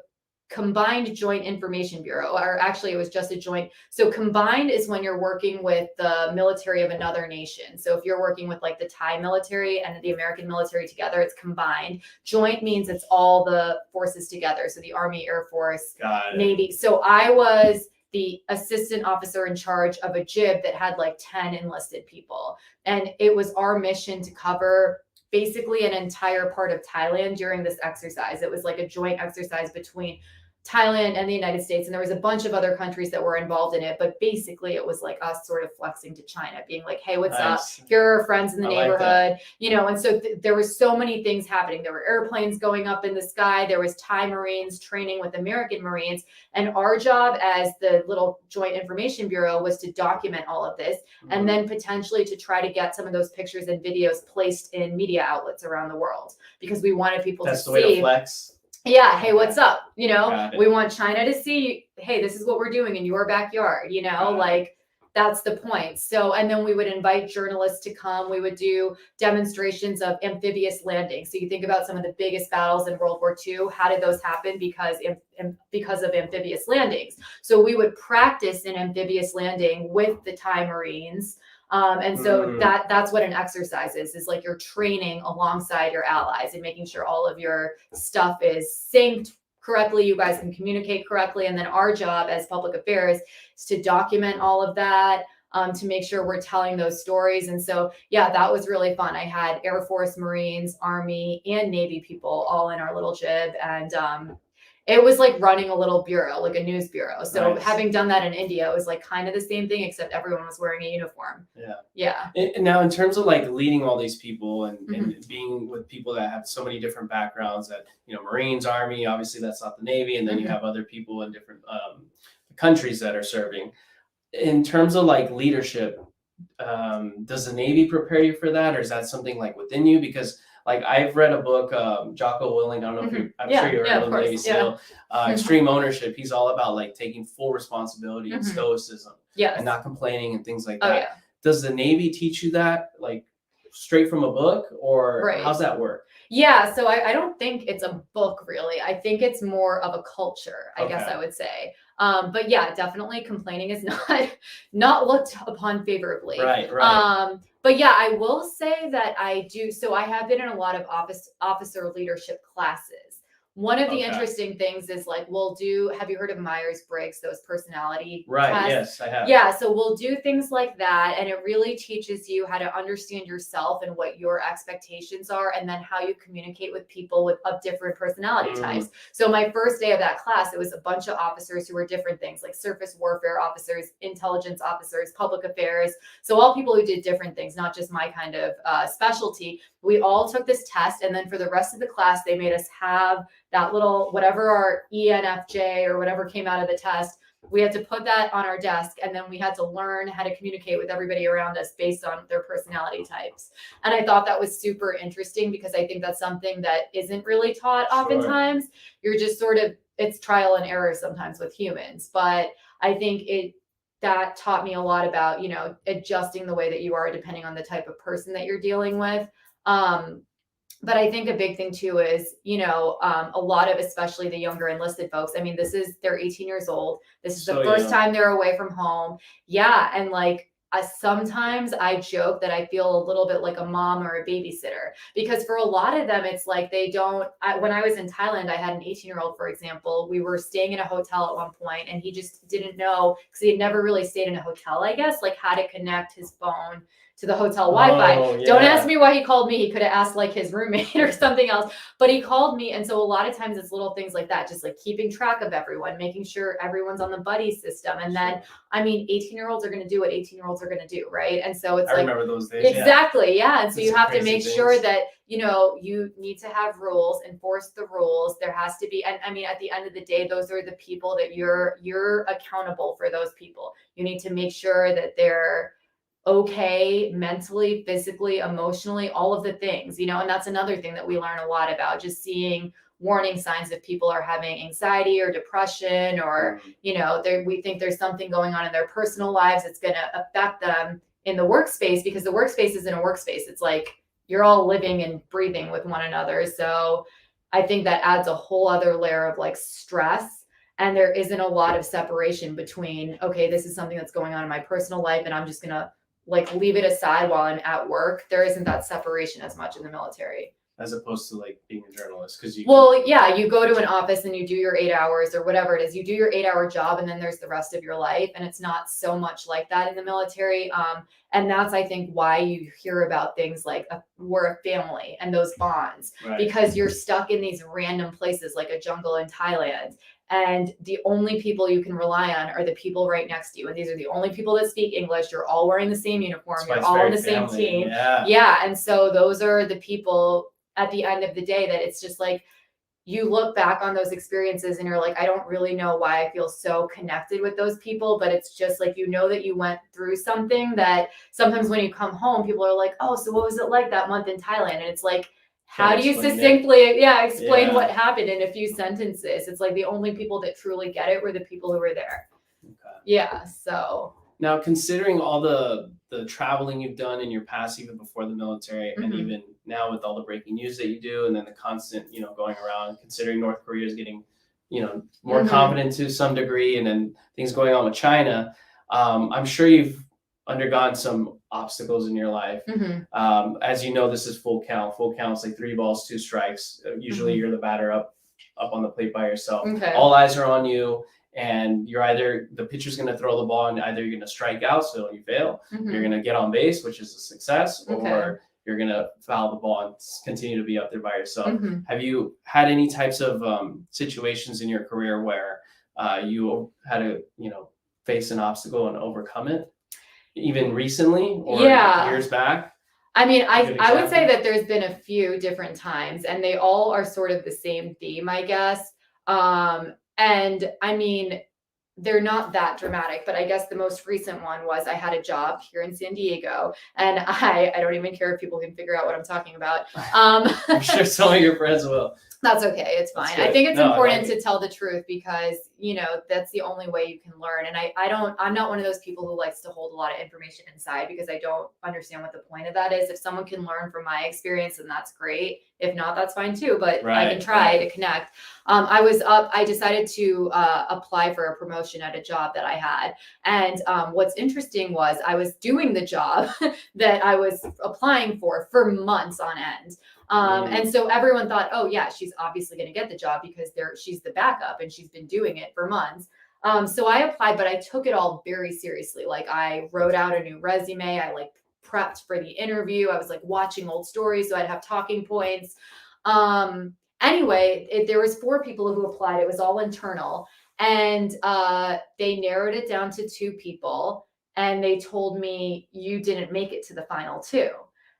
combined joint information bureau, or actually it was just a joint. So combined is when you're working with the military of another nation. So if you're working with like the Thai military and the American military together, it's combined. Joint means it's all the forces together. So the Army, Air Force, Navy. So I was the assistant officer in charge of a JIB that had like 10 enlisted people. And it was our mission to cover basically an entire part of Thailand during this exercise. It was like a joint exercise between Thailand and the United States. And there was a bunch of other countries that were involved in it. But basically it was like us sort of flexing to China, being like, hey, what's up? Here are our friends in the neighborhood, you know? And so there was so many things happening. There were airplanes going up in the sky. There was Thai Marines training with American Marines. And our job as the little Joint Information Bureau was to document all of this and then potentially to try to get some of those pictures and videos placed in media outlets around the world because we wanted people to see. That's the way to flex. Yeah. Hey, what's up? You know, we want China to see, hey, this is what we're doing in your backyard, you know, like that's the point. So, and then we would invite journalists to come. We would do demonstrations of amphibious landing. So you think about some of the biggest battles in World War II. How did those happen? Because of amphibious landings. So we would practice an amphibious landing with the Thai Marines. And so that's what an exercise is like you're training alongside your allies and making sure all of your stuff is synced correctly. You guys can communicate correctly. And then our job as public affairs is to document all of that, to make sure we're telling those stories. And so, yeah, that was really fun. I had Air Force, Marines, Army, and Navy people all in our little jib. And, it was like running a little bureau, like a news bureau. So having done that in India, it was like kind of the same thing, except everyone was wearing a uniform. Yeah. And now in terms of like leading all these people and being with people that have so many different backgrounds that, you know, Marines, Army, obviously that's not the Navy. And then you have other people in different countries that are serving. In terms of like leadership, does the Navy prepare you for that, or is that something like within you? Because like I've read a book, Jocko Willing. I don't know if you, I'm sure Yeah, you yeah, heard of of Navy course. Yeah. SEAL. Extreme ownership. He's all about like taking full responsibility and Mhm. stoicism and Yes. not complaining and things like Oh that. yeah. Does the Navy teach you that like straight from a book, or how's Right. that work? Yeah, so I don't think it's a book really. I think it's more of a culture, I guess Okay. I would say. But yeah, definitely complaining is not looked upon favorably. Right, right. But yeah, I will say that I do. So I have been in a lot of officer leadership classes. One of the Okay. interesting things is like we'll do. Have you heard of Myers-Briggs? Those personality Right. tests. Yes, I have. Yeah, so we'll do things like that, and it really teaches you how to understand yourself and what your expectations are, and then how you communicate with people of different personality types. So my first day of that class, it was a bunch of officers who were different things, like surface warfare officers, intelligence officers, public affairs. So all people who did different things, not just my kind of specialty. We all took this test, and then for the rest of the class, they made us have that little whatever our ENFJ or whatever came out of the test. We had to put that on our desk, and then we had to learn how to communicate with everybody around us based on their personality types. And I thought that was super interesting because I think that's something that isn't really taught Sure. oftentimes. You're just sort of, it's trial and error sometimes with humans. But I think that taught me a lot about, adjusting the way that you are depending on the type of person that you're dealing with. But I think a big thing too is, a lot of, especially the younger enlisted folks, I mean, they're 18 years old. This is the So first young. time they're away from home. Yeah. And like, sometimes I joke that I feel a little bit like a mom or a babysitter because for a lot of them, it's like when I was in Thailand, I had an 18-year-old, for example, we were staying in a hotel at one point and he just didn't know because he had never really stayed in a hotel, I guess, like how to connect his phone to the hotel Wi-Fi. Oh, Don't yeah. ask me why he called me. He could have asked like his roommate or something else, but he called me. And so a lot of times it's little things like that, just like keeping track of everyone, making sure everyone's on the buddy system. And then, I mean, 18-year-olds are going to do what 18-year-olds are going to do, right? And so it's I like, remember those days. exactly, yeah. And so Did you some have to crazy make things. sure that, you need to have rules, enforce the rules. There has to be, and I mean, at the end of the day, those are the people that you're accountable for those people. You need to make sure that they're okay mentally, physically, emotionally, all of the things, and that's another thing that we learn a lot about, just seeing warning signs if people are having anxiety or depression or, we think there's something going on in their personal lives that's going to affect them in the workspace because the workspace isn't a workspace. It's like you're all living and breathing with one another. So I think that adds a whole other layer of like stress. And there isn't a lot of separation between, okay, this is something that's going on in my personal life and I'm just going to like leave it aside while I'm at work. There isn't that separation as much in the military. As opposed to like being a journalist, because yeah, you go to an office and you do your 8 hours or whatever it is. You do your 8-hour job, and then there's the rest of your life, and it's not so much like that in the military. And that's I think why you hear about things like we're a family and those bonds because you're stuck in these random places like a jungle in Thailand. And the only people you can rely on are the people right next to you. And these are the only people that speak English. You're all wearing the same uniform. You're all on the same team. Yeah. And so those are the people at the end of the day that it's just like, you look back on those experiences and you're like, I don't really know why I feel so connected with those people, but it's just like, that you went through something that sometimes when you come home, people are like, oh, so what was it like that month in Thailand? And it's like, how do you succinctly explain what happened in a few sentences? It's like the only people that truly get it were the people who were there. Okay. Yeah. So now, considering all the traveling you've done in your past, even before the military, and even now with all the breaking news that you do, and then the constant, going around, considering North Korea is getting, more confident to some degree, and then things going on with China, I'm sure you've undergone some obstacles in your life. As you know, this is full count. Full count's like 3 balls, 2 strikes. Usually, you're the batter up on the plate by yourself. Okay. All eyes are on you. And you're either the pitcher's going to throw the ball and either you're going to strike out, so you fail, you're going to get on base, which is a success, or you're going to foul the ball and continue to be up there by yourself. Have you had any types of situations in your career where you had to, face an obstacle and overcome it, even recently or years back? I mean, I would say that there's been a few different times, and they all are sort of the same theme, I guess. And I mean, they're not that dramatic, but I guess the most recent one was I had a job here in San Diego, and I don't even care if people can figure out what I'm talking about. I'm sure some of your friends will. That's okay. It's fine. I think it's important to tell the truth because, that's the only way you can learn. And I'm not one of those people who likes to hold a lot of information inside because I don't understand what the point of that is. If someone can learn from my experience, then that's great. If not, that's fine too, but I can try to connect. I decided to apply for a promotion at a job that I had. And what's interesting was I was doing the job that I was applying for months on end. And so everyone thought, oh yeah, she's obviously going to get the job because she's the backup and she's been doing it for months. So I applied, but I took it all very seriously. Like I wrote out a new resume. I prepped for the interview. I was watching old stories, so I'd have talking points. Anyway, there was 4 people who applied. It was all internal, and they narrowed it down to 2 people, and they told me you didn't make it to the final 2.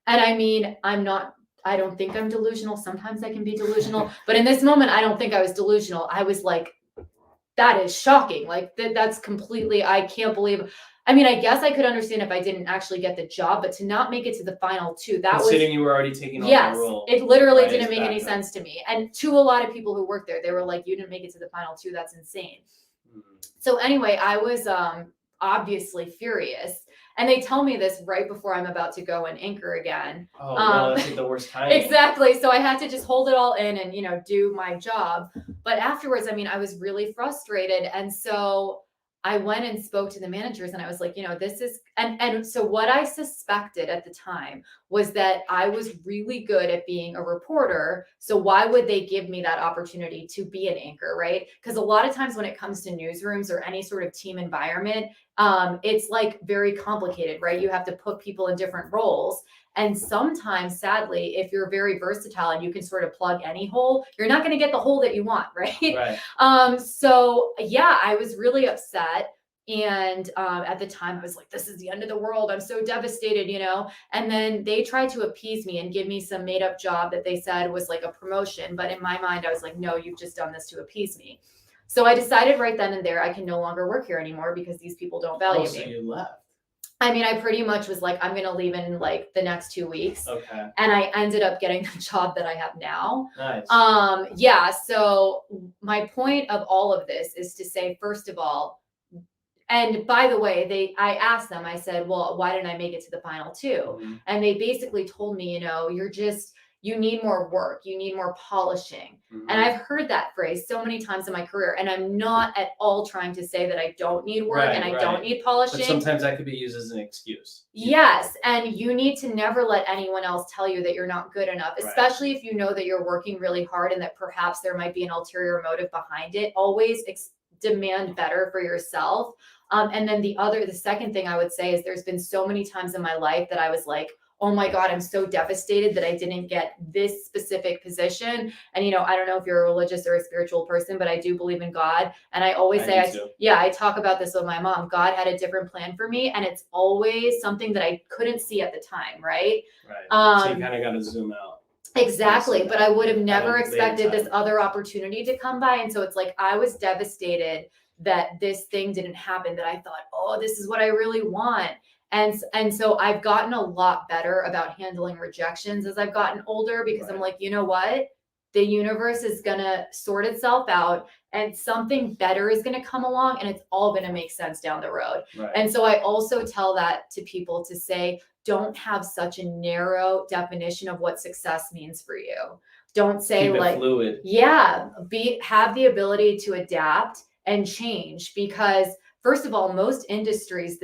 And I mean, I don't think I'm delusional. Sometimes I can be delusional, but in this moment, I don't think I was delusional. I was like, that is shocking. That's completely, I can't believe. I mean, I guess I could understand if I didn't actually get the job, but to not make it to the final 2, considering you were already taking on the role. It literally didn't make any sense to me. And to a lot of people who worked there, they were like, you didn't make it to the final 2. That's insane. So anyway, I was obviously furious. And they tell me this right before I'm about to go and anchor again. Oh, no, that's the worst time. Exactly. So I had to just hold it all in and, do my job. But afterwards, I mean, I was really frustrated. And so I went and spoke to the managers and I was like, this is, and so what I suspected at the time was that I was really good at being a reporter. So why would they give me that opportunity to be an anchor, right? Because a lot of times when it comes to newsrooms or any sort of team environment, it's very complicated, right? You have to put people in different roles. And sometimes, sadly, if you're very versatile and you can sort of plug any hole, you're not going to get the hole that you want, right? So yeah, I was really upset. And at the time I was like, this is the end of the world. I'm so devastated, and then they tried to appease me and give me some made up job that they said was like a promotion. But in my mind, I was like, no, you've just done this to appease me. So I decided right then and there, I can no longer work here anymore because these people don't value me. So you left. I mean, I pretty much was like, I'm going to leave in the next 2 weeks. Okay. And I ended up getting the job that I have now. Nice. Yeah. So my point of all of this is to say, first of all, and by the way, I asked them, I said, well, why didn't I make it to the final 2? Mm-hmm. And they basically told me, you need more work. You need more polishing. Mm-hmm. And I've heard that phrase so many times in my career. And I'm not at all trying to say that I don't need work and I don't need polishing. But sometimes that could be used as an excuse. Yes. And you need to never let anyone else tell you that you're not good enough, especially if you know that you're working really hard and that perhaps there might be an ulterior motive behind it. Always demand better for yourself. And then the second thing I would say is there's been so many times in my life that I was like, oh my God, I'm so devastated that I didn't get this specific position. And, I don't know if you're a religious or a spiritual person, but I do believe in God. And I always I talk about this with my mom. God had a different plan for me. And it's always something that I couldn't see at the time. Right. So you kind of got to zoom out. Exactly. But I would have never expected this other opportunity to come by. And so it's like, I was devastated that this thing didn't happen, that I thought, oh, this is what I really want. And so I've gotten a lot better about handling rejections as I've gotten older because I'm like, you know what? The universe is going to sort itself out and something better is going to come along and it's all going to make sense down the road. And so I also tell that to people to say, don't have such a narrow definition of what success means for you. Don't say fluid. Yeah, have the ability to adapt and change because first of all, most industries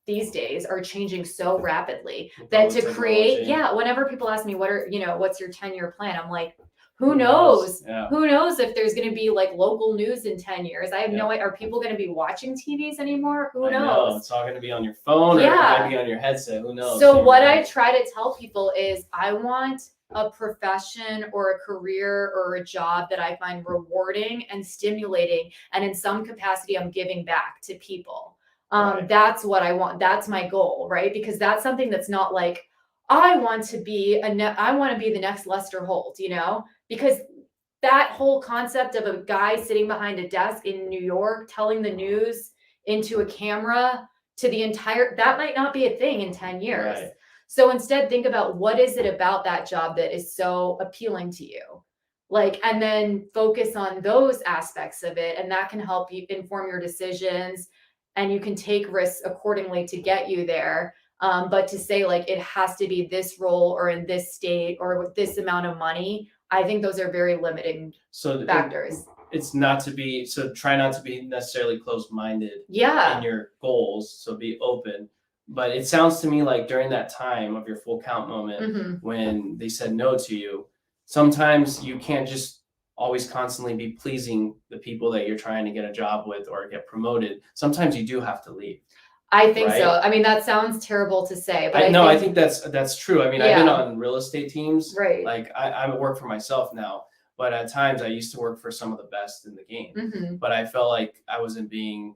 these days are changing so rapidly that to create, whenever people ask me what's your 10-year plan? I'm like, who knows? Yeah. Who knows if there's going to be local news in 10 years? I have no idea. Are people going to be watching TVs anymore? Who knows? It's all going to be on your phone or it might be on your headset. Who knows? So what I try to tell people is I want a profession or a career or a job that I find rewarding and stimulating. And in some capacity, I'm giving back to people. That's what I want. That's my goal, right? Because that's something that's not like, I want to be the next Lester Holt, because that whole concept of a guy sitting behind a desk in New York telling the news into a camera to the entire, that might not be a thing in 10 years. Right. So instead, think about what is it about that job that is so appealing to you? Like, and then focus on those aspects of it, and that can help you inform your decisions, and you can take risks accordingly to get you there. But to say like it has to be this role or in this state or with this amount of money, I think those are very limiting So factors. it's not to be, so try not to be necessarily closed-minded Yeah. in your goals. So be open. But it sounds to me like during that time of your full count moment, Mhm. when they said no to you, sometimes you can't just always constantly be pleasing the people that you're trying to get a job with or get promoted. Sometimes you do have to leave. I think so. Right? I mean, that sounds terrible to say, but I think that's true. I mean, I've been Yeah. on real estate teams. Right. Like I work for myself now, but at times I used to work for some of the best in the game. Mhm. But I felt like I wasn't being,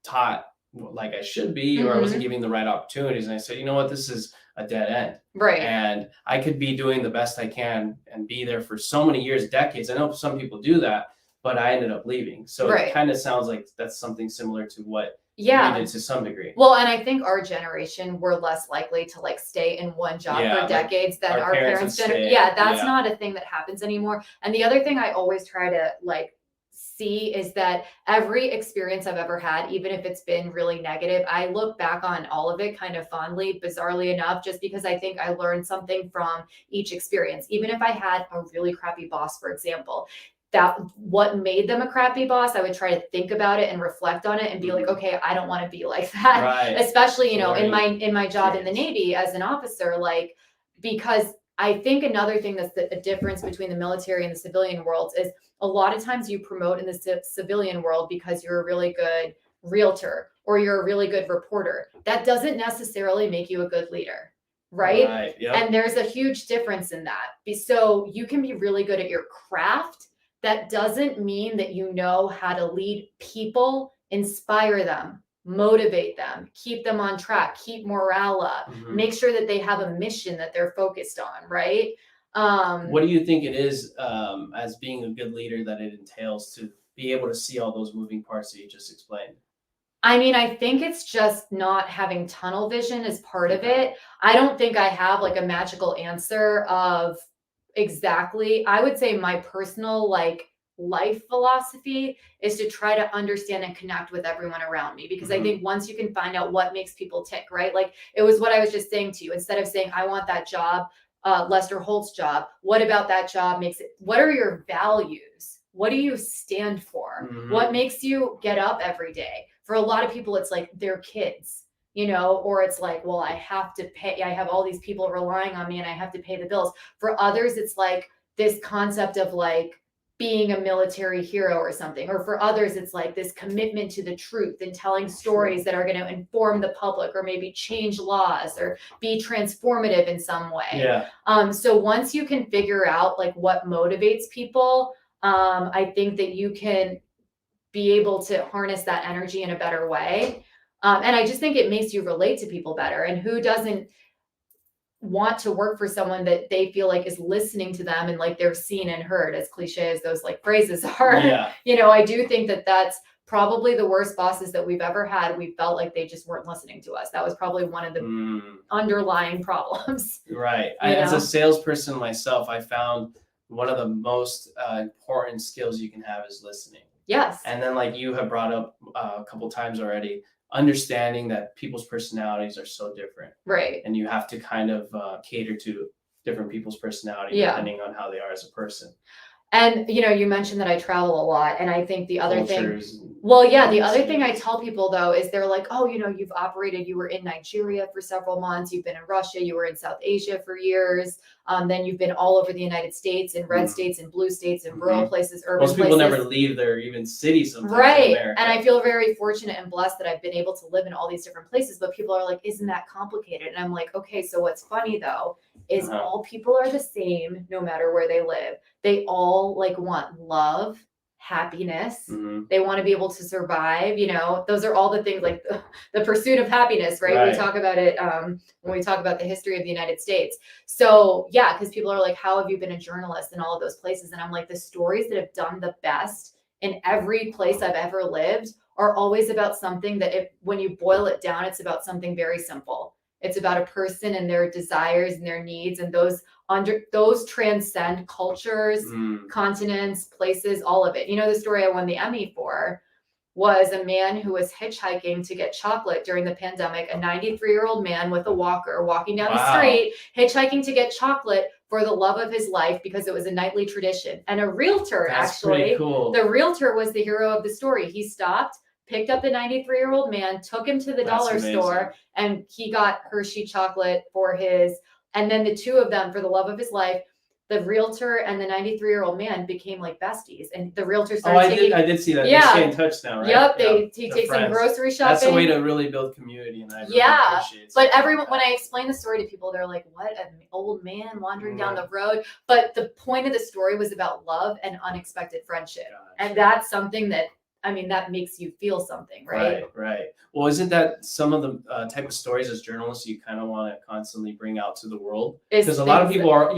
taught like I should be, or I wasn't Mhm. giving the right opportunities. And I said, you know what, this is a dead end. Right. And I could be doing the best I can and be there for so many years, decades. I know some people do that, but I ended up leaving. So Right. it kind of sounds like that's something similar to what you Yeah. did to some degree. Well, and I think our generation, we're less likely to like stay in one job Yeah, for like, decades than our our parents parents. would stay, Yeah, that's yeah. not a thing that happens anymore. And the other thing I always try to like see is that every experience I've ever had, even if it's been really negative, I look back on all of it kind of fondly, bizarrely enough, just because I think I learned something from each experience. Even if I had a really crappy boss, for example, that what made them a crappy boss, I would try to think about it and reflect on it and be like, okay, I don't want to be like that. Right. Especially, in Learning my job in the experience. Navy as an officer, like, because I think another thing that's a difference between the military and the civilian worlds is a lot of times you promote in the civilian world because you're a really good realtor or you're a really good reporter. That doesn't necessarily make you a good leader, right? Right. Yep. And there's a huge difference in that. So you can be really good at your craft. That doesn't mean that you know how to lead people, inspire them, motivate them, keep them on track, keep morale up, Mhm. make sure that they have a mission that they're focused on, right? What do you think it is, as being a good leader, that it entails to be able to see all those moving parts that you just explained? I mean, I think it's just not having tunnel vision is part of Okay. it. I don't think I have like a magical answer of exactly. I would say my personal like life philosophy is to try to understand and connect with everyone around me, because I Mhm. think once you can find out what makes people tick, right? Like it was what I was just saying to you. Instead of saying I want that job, Lester Holt's job, what about that job makes it? What are your values? What do you stand for? Mhm. What makes you get up every day? For a lot of people, it's like their kids, or it's like, well, I have to pay. I have all these people relying on me and I have to pay the bills. For others, it's like this concept of like being a military hero or something. Or for others, it's like this commitment to the truth and telling stories that are going to inform the public or maybe change laws or be transformative in some way. Yeah. So once you can figure out like what motivates people, I think that you can be able to harness that energy in a better way. And I just think it makes you relate to people better. And who doesn't want to work for someone that they feel like is listening to them and like they're seen and heard, as cliche as those like phrases are? Yeah. I do think that that's probably the worst bosses that we've ever had. We felt like they just weren't listening to us. That was probably one of the underlying problems. Right. You As a know? salesperson myself, I found one of the most important skills you can have is listening. Yes. And then, like you have brought up a couple times already, understanding that people's personalities are so different, Right. and you have to kind of cater to different people's personality Yeah. depending on how they are as a person. And you mentioned that I travel a lot, and I think the other thing, Cultures. well, yeah, the other thing I tell people though is they're like, oh, you were in Nigeria for several months, you've been in Russia, you were in South Asia for years, then you've been all over the United States, in red states and blue states and rural places, urban Most people places. never leave their even city sometimes in Right. America. And I feel very fortunate and blessed that I've been able to live in all these different places, but people are like, isn't that complicated? And I'm like, okay, so what's funny though is all people are the same no matter where they live. They all like want love, happiness. They want to be able to survive. Those are all the things, like the pursuit of happiness, right? We talk about it when we talk about the history of the United States. So yeah, because people are like, how have you been a journalist in all of those places? And I'm like, the stories that have done the best in every place I've ever lived are always about something that, when you boil it down, it's about something very simple. It's about a person and their desires and their needs, and those transcend cultures, continents, places, all of it. The story I won the Emmy for was a man who was hitchhiking to get chocolate during the pandemic, a 93-year-old man with a walker walking down the street, hitchhiking to get chocolate for the love of his life, because it was a nightly tradition. And a realtor, actually, cool. The realtor was the hero of the story. He stopped, picked up the 93-year-old man, took him to the dollar store, and he got Hershey chocolate for his, and then the two of them, for the love of his life, the realtor and the 93-year-old man became like besties, and the realtor started I did see that. Yeah. They stay in touch now, right? Yep. He takes them grocery shopping. That's a way to really build community, and I really appreciate it. But when I explain the story to people, they're like, what, an old man wandering down the road? But the point of the story was about love and unexpected friendship. And that's something that, that makes you feel something, right? Right. Well, isn't that some of the type of stories as journalists you kind of want to constantly bring out to the world? Because a lot of people are,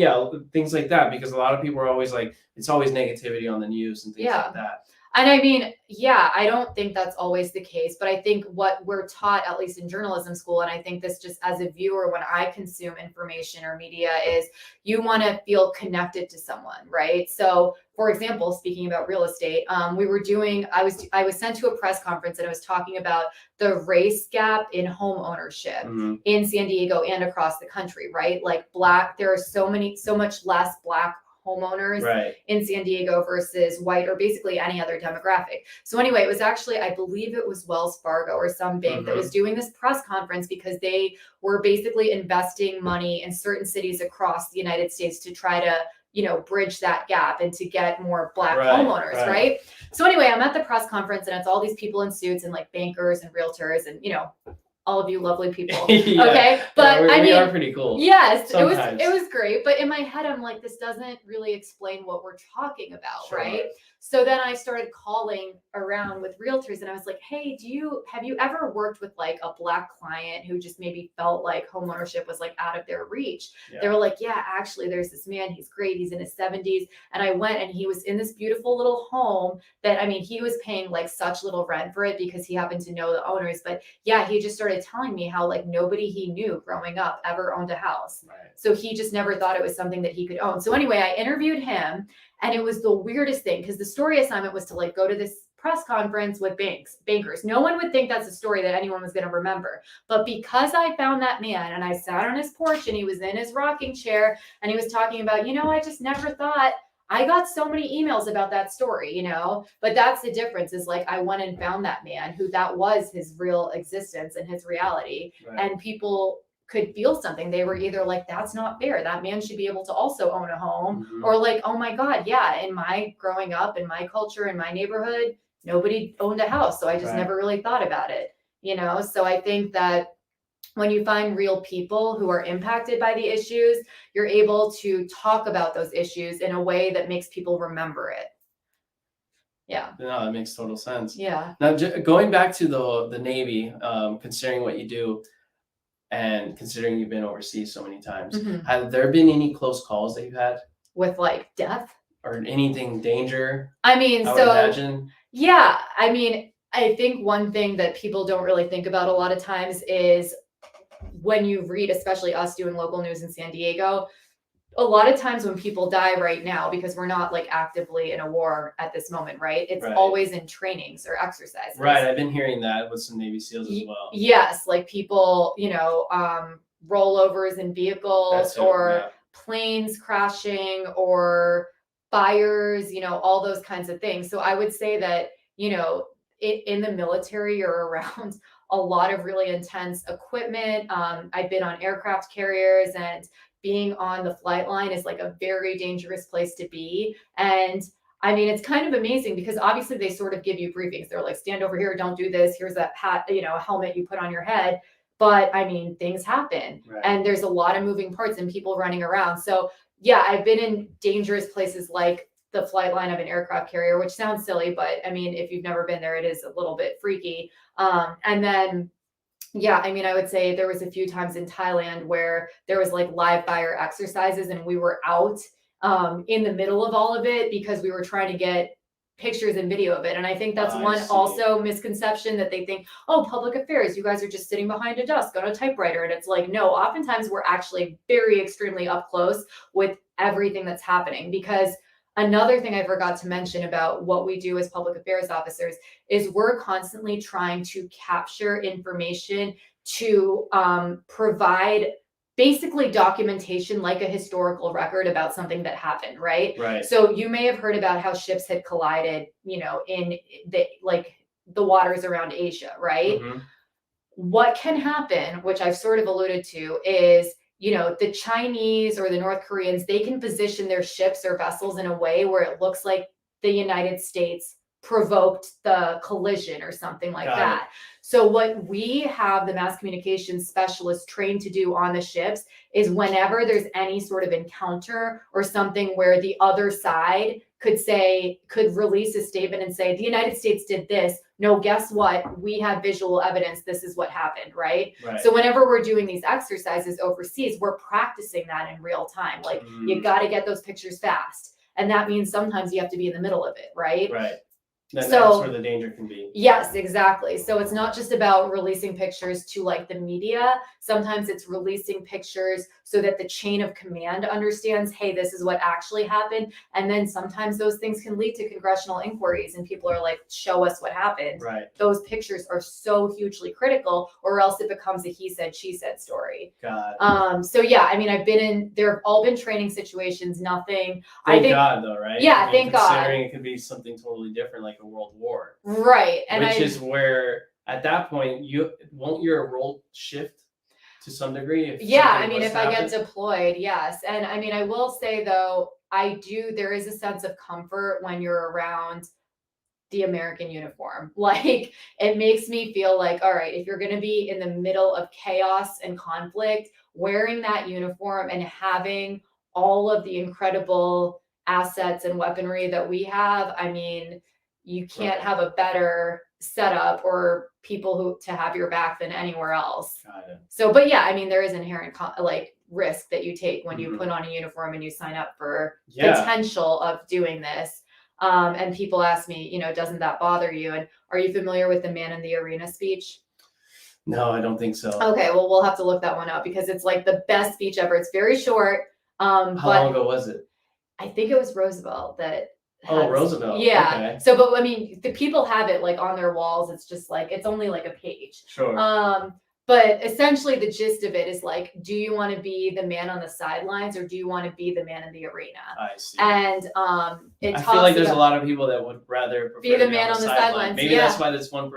things like that, because a lot of people are always like, it's always negativity on the news and things like that. And I don't think that's always the case, but I think what we're taught, at least in journalism school, and I think this just as a viewer, when I consume information or media, is you want to feel connected to someone, right? So, for example, speaking about real estate, I was sent to a press conference, and I was talking about the race gap in home ownership in San Diego and across the country, right? Like there are so much less Black homeowners in San Diego versus white, or basically any other demographic. So anyway, it was actually, I believe it was Wells Fargo or some bank that was doing this press conference, because they were basically investing money in certain cities across the United States to try to, bridge that gap and to get more Black homeowners, right? So anyway, I'm at the press conference, and it's all these people in suits and like bankers and realtors and, all of you lovely people. Okay. But we are pretty cool. Yes, sometimes. It was great. But in my head, I'm like, this doesn't really explain what we're talking about. Right. So then I started calling around with realtors, and I was like, hey, have you ever worked with like a Black client who just maybe felt like homeownership was like out of their reach? They were like, yeah, actually there's this man, he's great. He's in his 70s. And I went, and he was in this beautiful little home that, he was paying like such little rent for it because he happened to know the owners. But yeah, he just started telling me how like nobody he knew growing up ever owned a house. So he just never thought it was something that he could own. So anyway, I interviewed him, and it was the weirdest thing, because the story assignment was to like go to this press conference with bankers. No one would think that's a story that anyone was going to remember. But because I found that man, and I sat on his porch, and he was in his rocking chair, and he was talking about, I just never thought. I got so many emails about that story, but that's the difference, is like, I went and found that man who that was his real existence and his reality. And people could feel something. They were either like, that's not fair, that man should be able to also own a home, or like, oh my God, yeah, in my growing up, in my culture, in my neighborhood, nobody owned a house. So I just never really thought about it, So I think that when you find real people who are impacted by the issues, you're able to talk about those issues in a way that makes people remember it. Yeah. No, that makes total sense. Yeah. Now, going back to the Navy, considering what you do, and considering you've been overseas so many times, have there been any close calls that you've had? With like death? Or anything danger? I would imagine. Yeah. I think one thing that people don't really think about a lot of times is when you read, especially us doing local news in San Diego, a lot of times when people die right now, because we're not like actively in a war at this moment, right? It's always in trainings or exercises. Right. I've been hearing that with some Navy SEALs as well. Yes. Like people, rollovers in vehicles, or planes crashing, or fires, all those kinds of things. So I would say that, in the military, you're around a lot of really intense equipment. I've been on aircraft carriers, and being on the flight line is like a very dangerous place to be. And it's kind of amazing, because obviously they sort of give you briefings. They're like, stand over here, don't do this. Here's a hat, a helmet you put on your head. But things happen, and there's a lot of moving parts and people running around. So yeah, I've been in dangerous places like the flight line of an aircraft carrier, which sounds silly, but I mean, if you've never been there, it is a little bit freaky. And then, yeah, I mean, I would say there was a few times in Thailand where there was like live fire exercises and we were out in the middle of all of it because we were trying to get pictures and video of it. And I think that's one also misconception that they think, oh, public affairs, you guys are just sitting behind a desk on a typewriter. And it's like, no, oftentimes we're actually very extremely up close with everything that's happening. Because another thing I forgot to mention about what we do as public affairs officers is we're constantly trying to capture information to provide basically documentation, like a historical record about something that happened, right? Right. So you may have heard about how ships had collided, you know, in the waters around Asia, right? Mm-hmm. What can happen, which I've sort of alluded to, is, you know, the Chinese or the North Koreans, they can position their ships or vessels in a way where it looks like the United States provoked the collision or something like that. So what we have the mass communications specialists trained to do on the ships is whenever there's any sort of encounter or something where the other side could release a statement and say, the United States did this. No, guess what? We have visual evidence. This is what happened, right? So whenever we're doing these exercises overseas, we're practicing that in real time. Like you got to get those pictures fast. And that means sometimes you have to be in the middle of it, right? Right. Then that's where the danger can be. Yes, exactly. So it's not just about releasing pictures to like the media. Sometimes it's releasing pictures so that the chain of command understands, hey, this is what actually happened. And then sometimes those things can lead to congressional inquiries and people are like, show us what happened. Right. Those pictures are so hugely critical, or else it becomes a he said, she said story. So yeah, I mean, they've all been training situations, nothing. Thank God though, right? Yeah, I mean, thank God. Considering it could be something totally different, like a world war. Right. And which is where at that point your role shift to some degree? If I get deployed, yes. And I mean, I will say though, there is a sense of comfort when you're around the American uniform. Like it makes me feel like, all right, if you're going to be in the middle of chaos and conflict, wearing that uniform and having all of the incredible assets and weaponry that we have, I mean, you can't have a better setup or people to have your back than anywhere else. Got it. So, but yeah, I mean, there is inherent risk that you take when you put on a uniform and you sign up for potential of doing this. And people ask me, you know, doesn't that bother you? And are you familiar with the Man in the Arena speech? No, I don't think so. Okay, well, we'll have to look that one up because it's like the best speech ever. It's very short. How long ago was it? I think it was Roosevelt that. Roosevelt. Yeah. Okay. So, but I mean, the people have it like on their walls. It's just like, it's only like a page. Sure. But essentially the gist of it is like, do you want to be the man on the sidelines or do you want to be the man in the arena? I see. And I feel like there's a lot of people that would rather be the man on the sidelines. Maybe that's why there's 1% of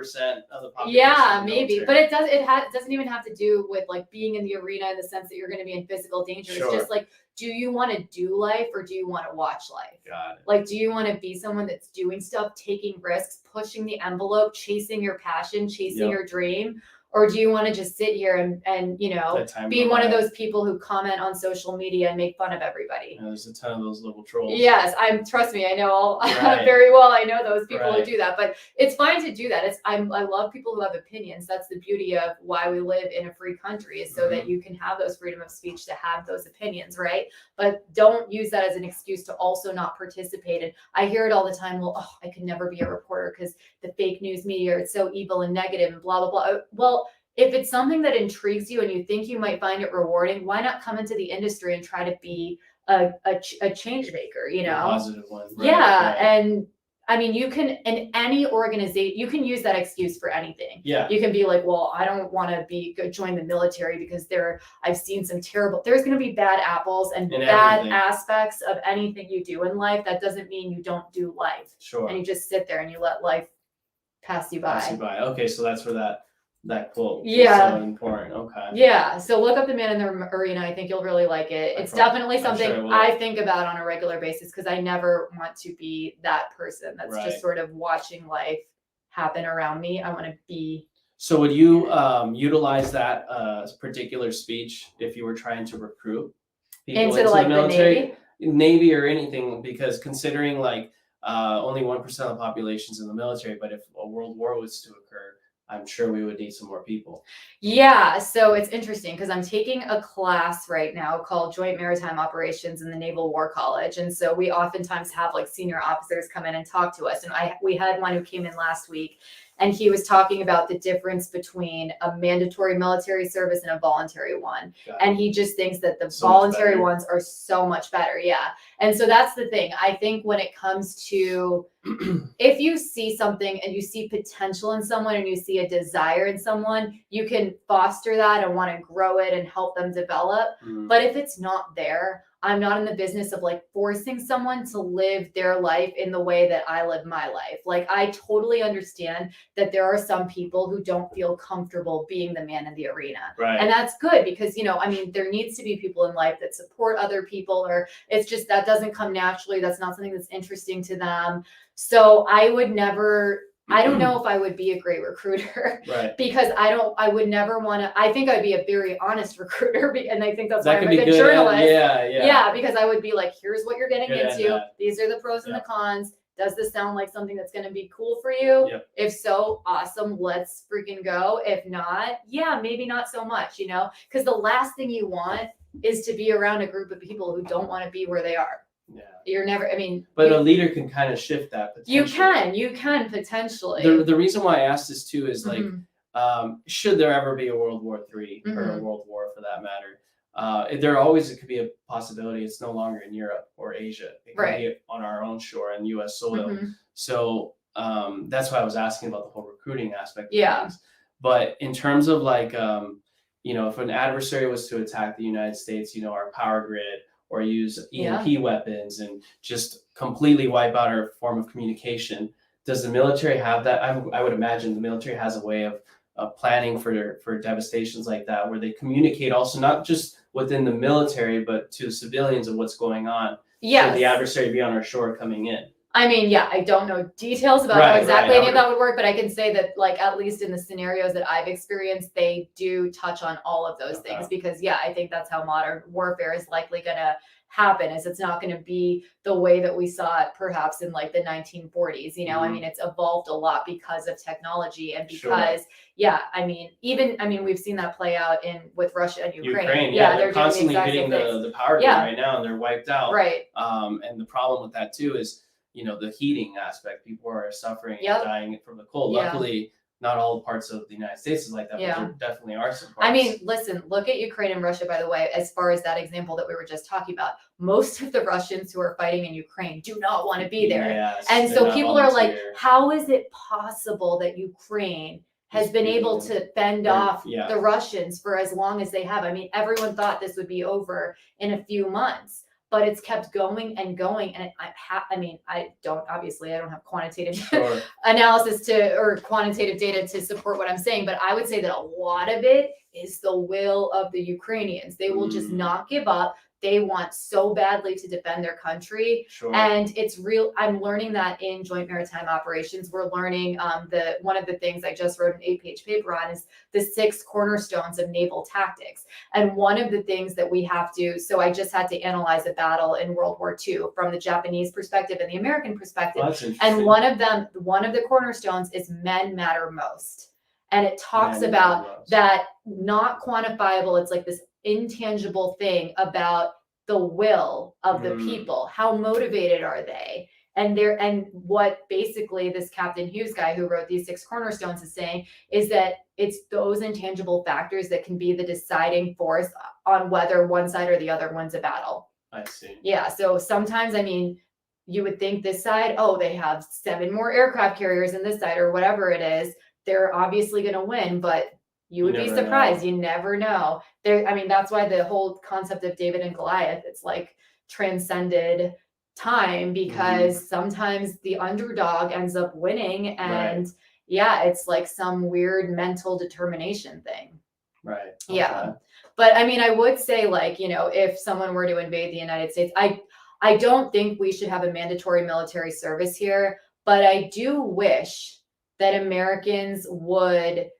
the population. Yeah, maybe. But it doesn't even have to do with like being in the arena in the sense that you're going to be in physical danger. Sure. It's just like, do you want to do life or do you want to watch life? Got it. Like, do you want to be someone that's doing stuff, taking risks, pushing the envelope, chasing your passion, chasing your dream? Or do you want to just sit here and you know, be one of those people who comment on social media and make fun of everybody? Yeah, there's a ton of those little trolls. Yes, trust me, I know very well. I know those people who do that, but it's fine to do that. I love people who have opinions. That's the beauty of why we live in a free country, is so that you can have those freedom of speech to have those opinions, right? But don't use that as an excuse to also not participate. And I hear it all the time. Well, I could never be a reporter because the fake news media is so evil and negative and blah, blah, blah. Well, if it's something that intrigues you and you think you might find it rewarding, why not come into the industry and try to be a change maker, you know? A positive one. Right, yeah. Right. And I mean, you can, in any organization, you can use that excuse for anything. Yeah. You can be like, well, I don't want to join the military because I've seen some there's going to be bad apples and bad aspects of anything you do in life. That doesn't mean you don't do life. Sure. And you just sit there and you let life pass you by. Okay. So that's where that quote is so important. Okay. Yeah. So look up the Man in the Arena. I think you'll really like it. It's definitely something I think about on a regular basis because I never want to be that person that's just sort of watching life happen around me. I want to be. So would you utilize that particular speech if you were trying to recruit people into the military? Navy? Navy or anything, because considering like only 1% of the population's in the military, but if a world war was to occur, I'm sure we would need some more people. Yeah, so it's interesting because I'm taking a class right now called Joint Maritime Operations in the Naval War College. And so we oftentimes have like senior officers come in and talk to us. And we had one who came in last week, and he was talking about the difference between a mandatory military service and a voluntary one. And he just thinks that the voluntary ones are so much better. Yeah. And so that's the thing. I think when it comes to if you see something and you see potential in someone and you see a desire in someone, you can foster that and want to grow it and help them develop. But if it's not there, I'm not in the business of like forcing someone to live their life in the way that I live my life. Like, I totally understand that there are some people who don't feel comfortable being the man in the arena. Right. And that's good because, you know, I mean, there needs to be people in life that support other people, or it's just that doesn't come naturally. That's not something that's interesting to them. So I would never, I don't know if I would be a great recruiter, Right. because I would never want to, I think I'd be a very honest recruiter, and I think that's why That I'm could a be good good journalist. Yeah, because I would be like, here's what you're getting Good at into. that. These are the pros and the cons. Does this sound like something that's going to be cool for you? Yep. If so, awesome, let's freaking go. If not, yeah, maybe not so much, you know, because the last thing you want is to be around a group of people who don't want to be where they are. Yeah. You're never, I mean, But a leader can kind of shift that potentially. you can potentially. The reason why I asked this too is like, Mhm. should there ever be a World War III or a World War for that matter? It could be a possibility. It's no longer in Europe or Asia. It could be on our own shore and U.S. soil. So that's why I was asking about the whole recruiting aspect of things. But in terms of like, you know, if an adversary was to attack the United States, you know, our power grid, or use EMP weapons and just completely wipe out our form of communication, does the military have that? I would imagine the military has a way of planning for devastations like that, where they communicate also not just within the military, but to civilians of what's going on. Should the adversary be on our shore coming in? I mean, yeah, I don't know details about how exactly any of that would work, but I can say that, like, at least in the scenarios that I've experienced, they do touch on all of those things, because, yeah, I think that's how modern warfare is likely going to happen. Is it's not going to be the way that we saw it perhaps in like the 1940s. You know, I mean, it's evolved a lot because of technology and because, we've seen that play out with Russia and Ukraine. They're constantly hitting the power grid right now, and they're wiped out. Right. And the problem with that too is, you know, the heating aspect. People are suffering and dying from the cold. Luckily, not all parts of the United States is like that, but there definitely are some parts. I mean, listen, look at Ukraine and Russia, by the way, as far as that example that we were just talking about. Most of the Russians who are fighting in Ukraine do not want to be there. Yes, and so people are like, how is it possible that Ukraine has been able to fend off the Russians for as long as they have? I mean, everyone thought this would be over in a few months. But it's kept going and going. And I don't have quantitative analysis or quantitative data to support what I'm saying, but I would say that a lot of it is the will of the Ukrainians. They will just not give up. They want so badly to defend their country. And it's real. I'm learning that in Joint Maritime Operations. We're learning one of the things I just wrote an 8-page paper on is the 6 cornerstones of naval tactics. And one of the things that we have to, so I just had to analyze a battle in World War II from the Japanese perspective and the American perspective. And one of the cornerstones is men matter most. And it talks about that not quantifiable. It's like this intangible thing about the will of the people. How motivated are they? And what basically this Captain Hughes guy who wrote these 6 cornerstones is saying is that it's those intangible factors that can be the deciding force on whether one side or the other wins a battle. I see. Yeah. So sometimes, I mean, you would think this side, oh, they have 7 more aircraft carriers in this side or whatever it is. They're obviously going to win, but you would be surprised. You never know. That's why the whole concept of David and Goliath, it's like transcended time, because sometimes the underdog ends up winning, and it's like some weird mental determination thing. Right. Okay. Yeah. But I mean, I would say, like, you know, if someone were to invade the United States, I don't think we should have a mandatory military service here, but I do wish that Americans would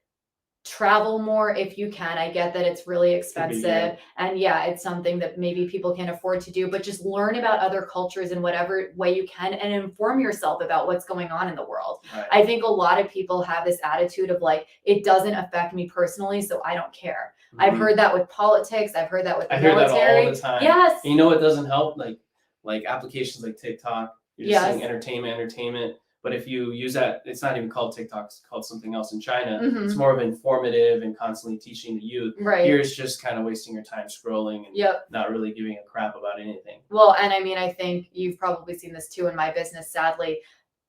travel more if you can. I get that it's really Good. expensive, and yeah, it's something that maybe people can't afford to do, but just learn about other cultures in whatever way you can and inform yourself about what's going on in the world. Right. I think a lot of people have this attitude of like, it doesn't affect me personally, so I don't care. I've heard that with politics. I've heard that with the I hear that military. all the time. Yes. And you know what doesn't help? Like applications like TikTok. You're just Yes. saying entertainment. But if you use that, it's not even called TikTok, it's called something else in China. It's more of informative and constantly teaching the youth. Right. Here it's just kind of wasting your time scrolling and Yep. not really giving a crap about anything. Well, and I mean, I think you've probably seen this too in my business, sadly.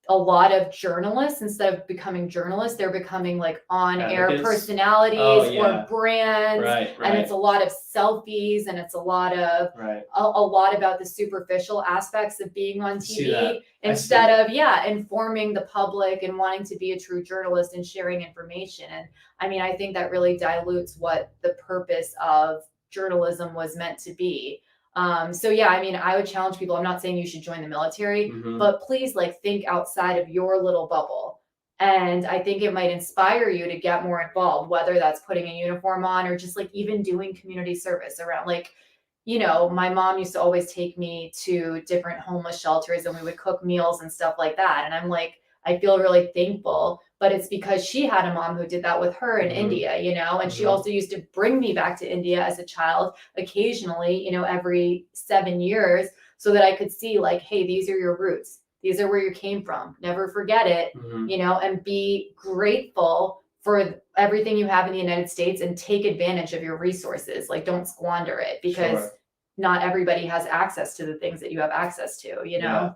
A lot of journalists, instead of becoming journalists, they're becoming like on-air Advocates. personalities Oh, yeah. or brands. Right. And it's a lot of selfies, and it's a lot of Right. a lot about the superficial aspects of being on See that. TV instead of informing the public and wanting to be a true journalist and sharing information. And I mean, I think that really dilutes what the purpose of journalism was meant to be. So yeah, I mean, I would challenge people. I'm not saying you should join the military, but please like think outside of your little bubble. And I think it might inspire you to get more involved, whether that's putting a uniform on or just like even doing community service around like, you know, my mom used to always take me to different homeless shelters and we would cook meals and stuff like that. And I'm like, I feel really thankful, but it's because she had a mom who did that with her in India, you know, and she also used to bring me back to India as a child occasionally, you know, every 7 years so that I could see like, hey, these are your roots. These are where you came from. Never forget it, you know, and be grateful for everything you have in the United States and take advantage of your resources. Like don't squander it because not everybody has access to the things that you have access to, you know? Yeah.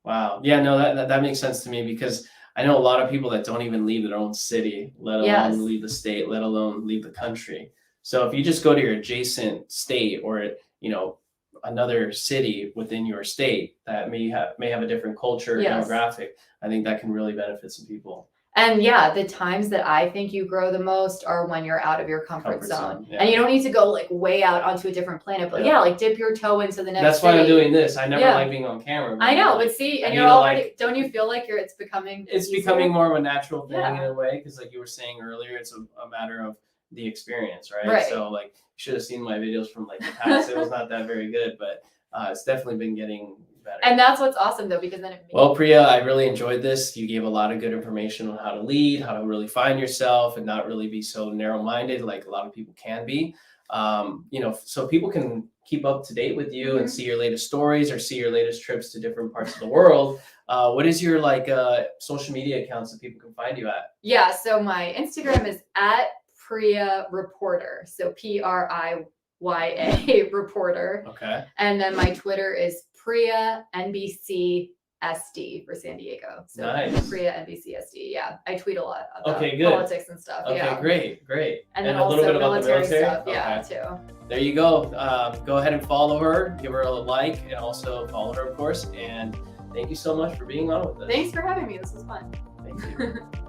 Wow. Yeah, no, that makes sense to me because I know a lot of people that don't even leave their own city, let alone leave the state, let alone leave the country. So if you just go to your adjacent state or, you know, another city within your state that may have a different culture or demographic, I think that can really benefit some people. And yeah, the times that I think you grow the most are when you're out of your comfort zone. Yeah. And you don't need to go like way out onto a different planet, but like dip your toe into the next That's why I'm doing this. I never like being on camera. I know, but see, and you're already, don't you feel like it's becoming becoming more of a natural thing in a way? Because like you were saying earlier, it's a matter of the experience, right? So like you should have seen my videos from like the past. It was not that very good, but it's definitely been getting better. And that's what's awesome though, because then well, Priya, I really enjoyed this. You gave a lot of good information on how to lead, how to really find yourself and not really be so narrow-minded like a lot of people can be. You know, so people can keep up to date with you and see your latest stories or see your latest trips to different parts of the world. What is your like social media accounts that people can find you at? Yeah, so my Instagram is at Priya Reporter. So PRIYA Reporter. Okay. And then my Twitter is Priya NBC SD for San Diego. So nice. Priya NBC SD. Yeah, I tweet a lot about politics and stuff. Okay, great. And then a little bit about the military stuff. Yeah, too. There you go. Go ahead and follow her. Give her a like, and also follow her, of course. And thank you so much for being on with us. Thanks for having me. This was fun. Thank you.